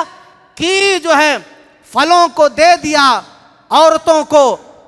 کہ جو ہے پھلوں کو دے دیا عورتوں کو،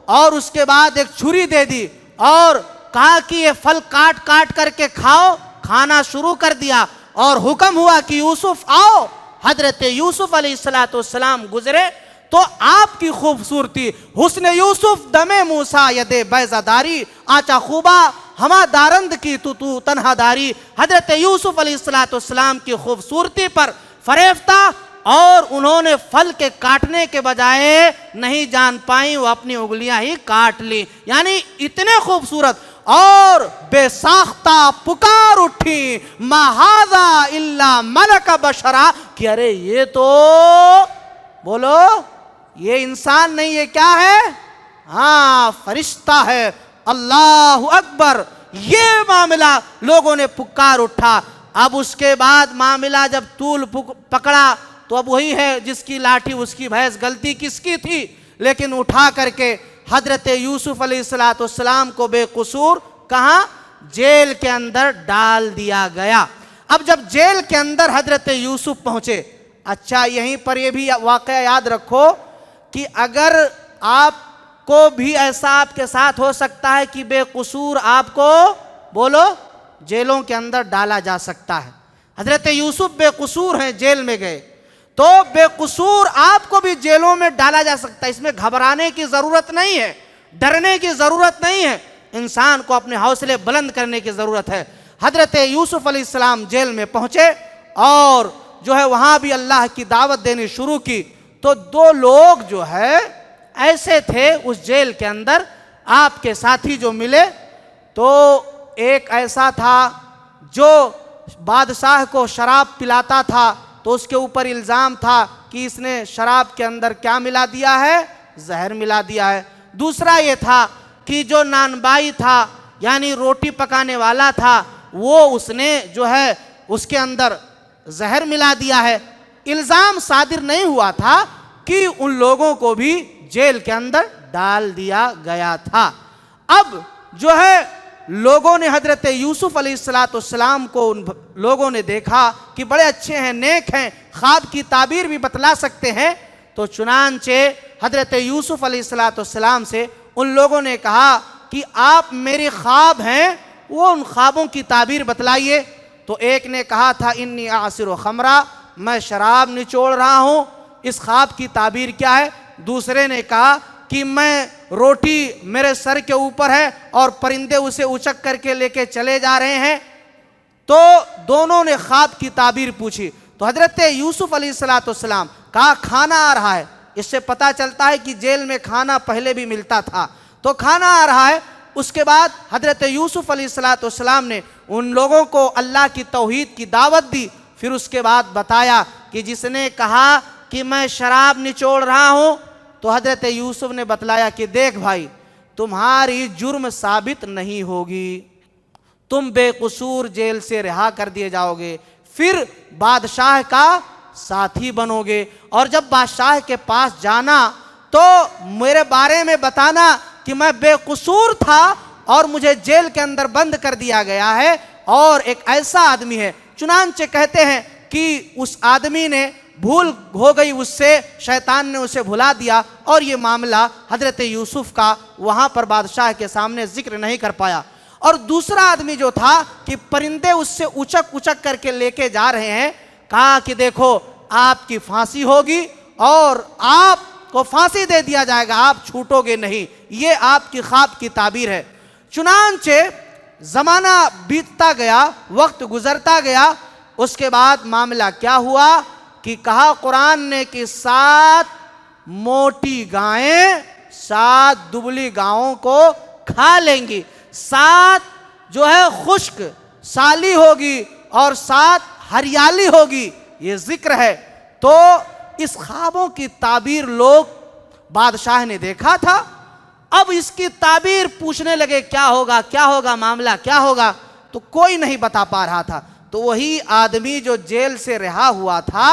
اور اس کے بعد ایک چھری دے دی اور کہا کہ یہ پھل کاٹ کاٹ کر کے کھاؤ، کھانا شروع کر دیا، اور حکم ہوا کہ یوسف آؤ۔ حضرت یوسف علیہ السلام گزرے تو آپ کی خوبصورتی، حسن یوسف دم موسیٰ ید بیضہ داری، آچا خوبا ہما دارند کی تو تنہا داری۔ حضرت یوسف علیہ السلام کی خوبصورتی پر فریفتہ، اور انہوں نے پھل کے کاٹنے کے بجائے نہیں جان پائیں، وہ اپنی انگلیاں ہی کاٹ لی، یعنی اتنے خوبصورت، اور بے ساختہ پکار اٹھی ما ھذا الا ملک بشرا کہ ارے یہ تو بولو یہ انسان نہیں، یہ کیا ہے؟ ہاں فرشتہ ہے۔ اللہ اکبر، یہ معاملہ لوگوں نے پکار اٹھا۔ اب اس کے بعد معاملہ جب طول پکڑا تو اب وہی ہے جس کی لاٹھی اس کی بھینس، غلطی کس کی تھی؟ لیکن اٹھا کر کے حضرت یوسف علیہ السلام کو بے قصور کہاں؟ جیل کے اندر ڈال دیا گیا۔ اب جب جیل کے اندر حضرت یوسف پہنچے، اچھا یہیں پر یہ بھی واقعہ یاد رکھو کہ اگر آپ کو بھی ایسا آپ کے ساتھ ہو سکتا ہے کہ بے قصور آپ کو بولو جیلوں کے اندر ڈالا جا سکتا ہے۔ حضرت یوسف بے قصور ہیں، جیل میں گئے تو بے قصور آپ کو بھی جیلوں میں ڈالا جا سکتا ہے۔ اس میں گھبرانے کی ضرورت نہیں ہے، ڈرنے کی ضرورت نہیں ہے، انسان کو اپنے حوصلے بلند کرنے کی ضرورت ہے۔ حضرت یوسف علیہ السلام جیل میں پہنچے اور جو ہے وہاں بھی اللہ کی دعوت دینی شروع کی۔ تو دو لوگ جو ہے ایسے تھے اس جیل کے اندر، آپ کے ساتھی جو ملے، تو ایک ایسا تھا جو بادشاہ کو شراب پلاتا تھا، تو اس کے اوپر الزام تھا کہ اس نے شراب کے اندر کیا ملا دیا ہے؟ زہر ملا دیا ہے۔ دوسرا یہ تھا کہ جو نانبائی تھا یعنی روٹی پکانے والا تھا، وہ اس نے جو ہے اس کے اندر زہر ملا دیا ہے۔ الزام صادر نہیں ہوا تھا کہ ان لوگوں کو بھی جیل کے اندر ڈال دیا گیا تھا۔ اب جو ہے لوگوں نے حضرت یوسف علیہ السلام کو ان لوگوں نے دیکھا کہ بڑے اچھے ہیں، نیک ہیں، خواب کی تعبیر بھی بتلا سکتے ہیں، تو چنانچہ حضرت یوسف علیہ السلام سے ان لوگوں نے کہا کہ آپ میرے خواب ہیں، وہ ان خوابوں کی تعبیر بتلائیے۔ تو ایک نے کہا تھا انی اعصر خمرہ، میں شراب نچوڑ رہا ہوں، اس خواب کی تعبیر کیا ہے؟ دوسرے نے کہا کہ میں روٹی میرے سر کے اوپر ہے اور پرندے اسے اچک کر کے لے کے چلے جا رہے ہیں۔ تو دونوں نے خواب کی تعبیر پوچھی، تو حضرت یوسف علیہ السلام کہا کھانا آ رہا ہے، اس سے پتہ چلتا ہے کہ جیل میں کھانا پہلے بھی ملتا تھا، تو کھانا آ رہا ہے۔ اس کے بعد حضرت یوسف علیہ السلام نے ان لوگوں کو اللہ کی توحید کی دعوت دی۔ پھر اس کے بعد بتایا کہ جس نے کہا کہ میں شراب نچوڑ رہا ہوں، تو حضرت یوسف نے بتلایا کہ دیکھ بھائی، تمہاری جرم ثابت نہیں ہوگی، تم بے قصور جیل سے رہا کر دیے جاؤ گے، پھر بادشاہ کا ساتھی بنو گے، اور جب بادشاہ کے پاس جانا تو میرے بارے میں بتانا کہ میں بے قصور تھا اور مجھے جیل کے اندر بند کر دیا گیا ہے، اور ایک ایسا آدمی ہے۔ چنانچہ کہتے ہیں کہ اس آدمی نے بھول ہو گئی اس سے، شیطان نے اسے بھلا دیا، اور یہ معاملہ حضرت یوسف کا وہاں پر بادشاہ کے سامنے ذکر نہیں کر پایا۔ اور دوسرا آدمی جو تھا کہ پرندے اس سے اچک اچک کر کے لے کے جا رہے ہیں، کہا کہ دیکھو آپ کی پھانسی ہوگی اور آپ کو پھانسی دے دیا جائے گا، آپ چھوٹو گے نہیں، یہ آپ کی خواب کی تعبیر ہے۔ چنانچہ زمانہ بیتتا گیا، وقت گزرتا گیا، اس کے بعد معاملہ کیا ہوا کہ کہا قرآن نے کہ 7 موٹی گائیں 7 دبلی گاؤں کو کھا لیں گی، 7 جو ہے خشک سالی ہوگی اور 7 ہریالی ہوگی، یہ ذکر ہے۔ تو اس خوابوں کی تعبیر لوگ بادشاہ نے دیکھا تھا، اب اس کی تعبیر پوچھنے لگے کیا ہوگا کیا ہوگا، معاملہ کیا ہوگا، تو کوئی نہیں بتا پا رہا تھا۔ تو وہی آدمی جو جیل سے رہا ہوا تھا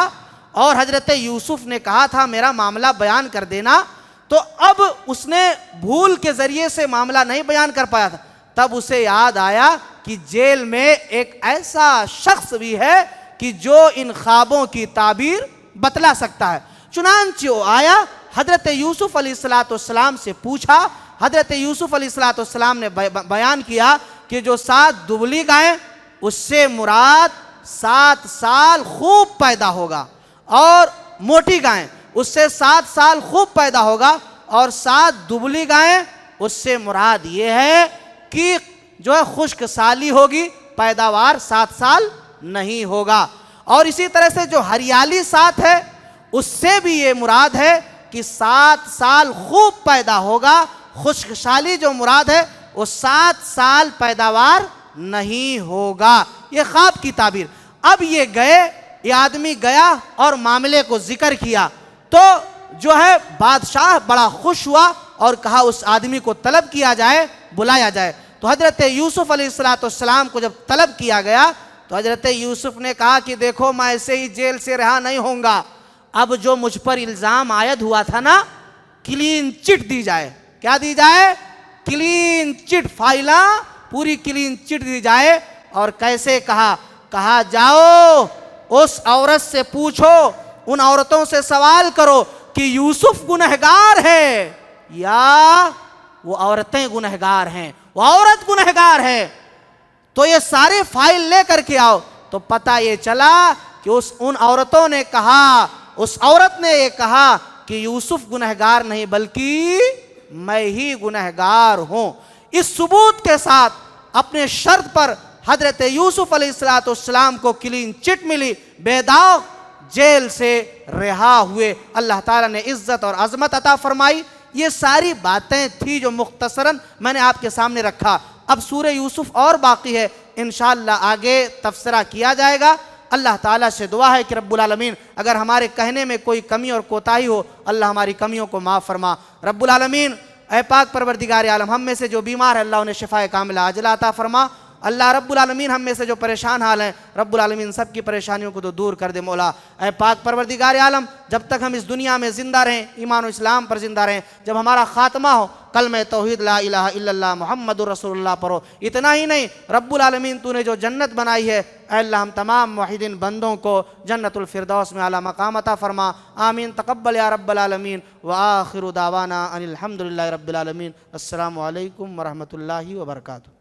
اور حضرت یوسف نے کہا تھا میرا معاملہ بیان کر دینا، تو اب اس نے بھول کے ذریعے سے معاملہ نہیں بیان کر پایا تھا، تب اسے یاد آیا کہ جیل میں ایک ایسا شخص بھی ہے کہ جو ان خوابوں کی تعبیر بتلا سکتا ہے۔ چنانچہ وہ آیا، حضرت یوسف علیہ السلام سے پوچھا، حضرت یوسف علیہ السلام نے بیان کیا کہ جو 7 دبلی گائیں، اس سے مراد 7 سال خوب پیدا ہوگا، اور موٹی گائیں اس سے 7 سال خوب پیدا ہوگا، اور 7 دبلی گائیں اس سے مراد یہ ہے کہ جو ہے خشک سالی ہوگی، پیداوار 7 سال نہیں ہوگا۔ اور اسی طرح سے جو ہریالی 7 ہے، اس سے بھی یہ مراد ہے کہ 7 سال خوب پیدا ہوگا، خشک سالی جو مراد ہے وہ 7 سال پیداوار نہیں ہوگا، یہ خواب کی تعبیر۔ اب یہ آدمی گیا اور معاملے کو ذکر کیا، تو جو ہے بادشاہ بڑا خوش ہوا اور کہا اس آدمی کو طلب کیا جائے، بلایا جائے۔ تو حضرت یوسف علیہ السلام کو جب طلب کیا گیا تو حضرت یوسف نے کہا کہ دیکھو میں ایسے ہی جیل سے رہا نہیں ہوں گا، اب جو مجھ پر الزام عائد ہوا تھا نا، کلین چٹ دی جائے۔ کیا دی جائے؟ کلین چٹ، فائلہ پوری کلین چٹ دی جائے۔ اور کیسے کہا جاؤ اس عورت سے پوچھو، ان عورتوں سے سوال کرو کہ یوسف گنہگار ہے یا وہ عورتیں گنہگار ہیں، وہ عورت گنہگار ہے، تو یہ سارے فائل لے کر کے آؤ۔ تو پتہ یہ چلا کہ ان عورتوں نے کہا، اس عورت نے یہ کہا کہ یوسف گنہگار نہیں بلکہ میں ہی گنہگار ہوں۔ اس ثبوت کے ساتھ اپنے شرط پر حضرت یوسف علیہ السلام کو کلین چٹ ملی، بے داغ جیل سے رہا ہوئے، اللہ تعالیٰ نے عزت اور عظمت عطا فرمائی۔ یہ ساری باتیں تھی جو مختصراً میں نے آپ کے سامنے رکھا۔ اب سورہ یوسف اور باقی ہے، انشاءاللہ آگے تفسیرہ کیا جائے گا۔ اللہ تعالیٰ سے دعا ہے کہ رب العالمین اگر ہمارے کہنے میں کوئی کمی اور کوتاہی ہو، اللہ ہماری کمیوں کو معاف فرما۔ رب العالمین اے پاک پروردگار عالم، ہم میں سے جو بیمار ہے اللہ انہیں شفائے کاملہ عاجلہ عطا فرما۔ اللہ رب العالمین ہم میں سے جو پریشان حال ہیں، رب العالمین سب کی پریشانیوں کو تو دور کر دے مولا۔ اے پاک پروردگار عالم، جب تک ہم اس دنیا میں زندہ رہیں، ایمان و اسلام پر زندہ رہیں، جب ہمارا خاتمہ ہو کلمہ توحید لا الہ الا اللہ محمد رسول اللہ پڑھو۔ اتنا ہی نہیں، رب العالمین تو نے جو جنت بنائی ہے، اے اللہ ہم تمام موحدین بندوں کو جنت الفردوس میں اعلیٰ مقام عطا فرما۔ آمین تقبل یا رب العالمین، وآخر دعوانا ان الحمدللہ رب العالمین۔ السلام علیکم ورحمۃ اللہ وبرکاتہ۔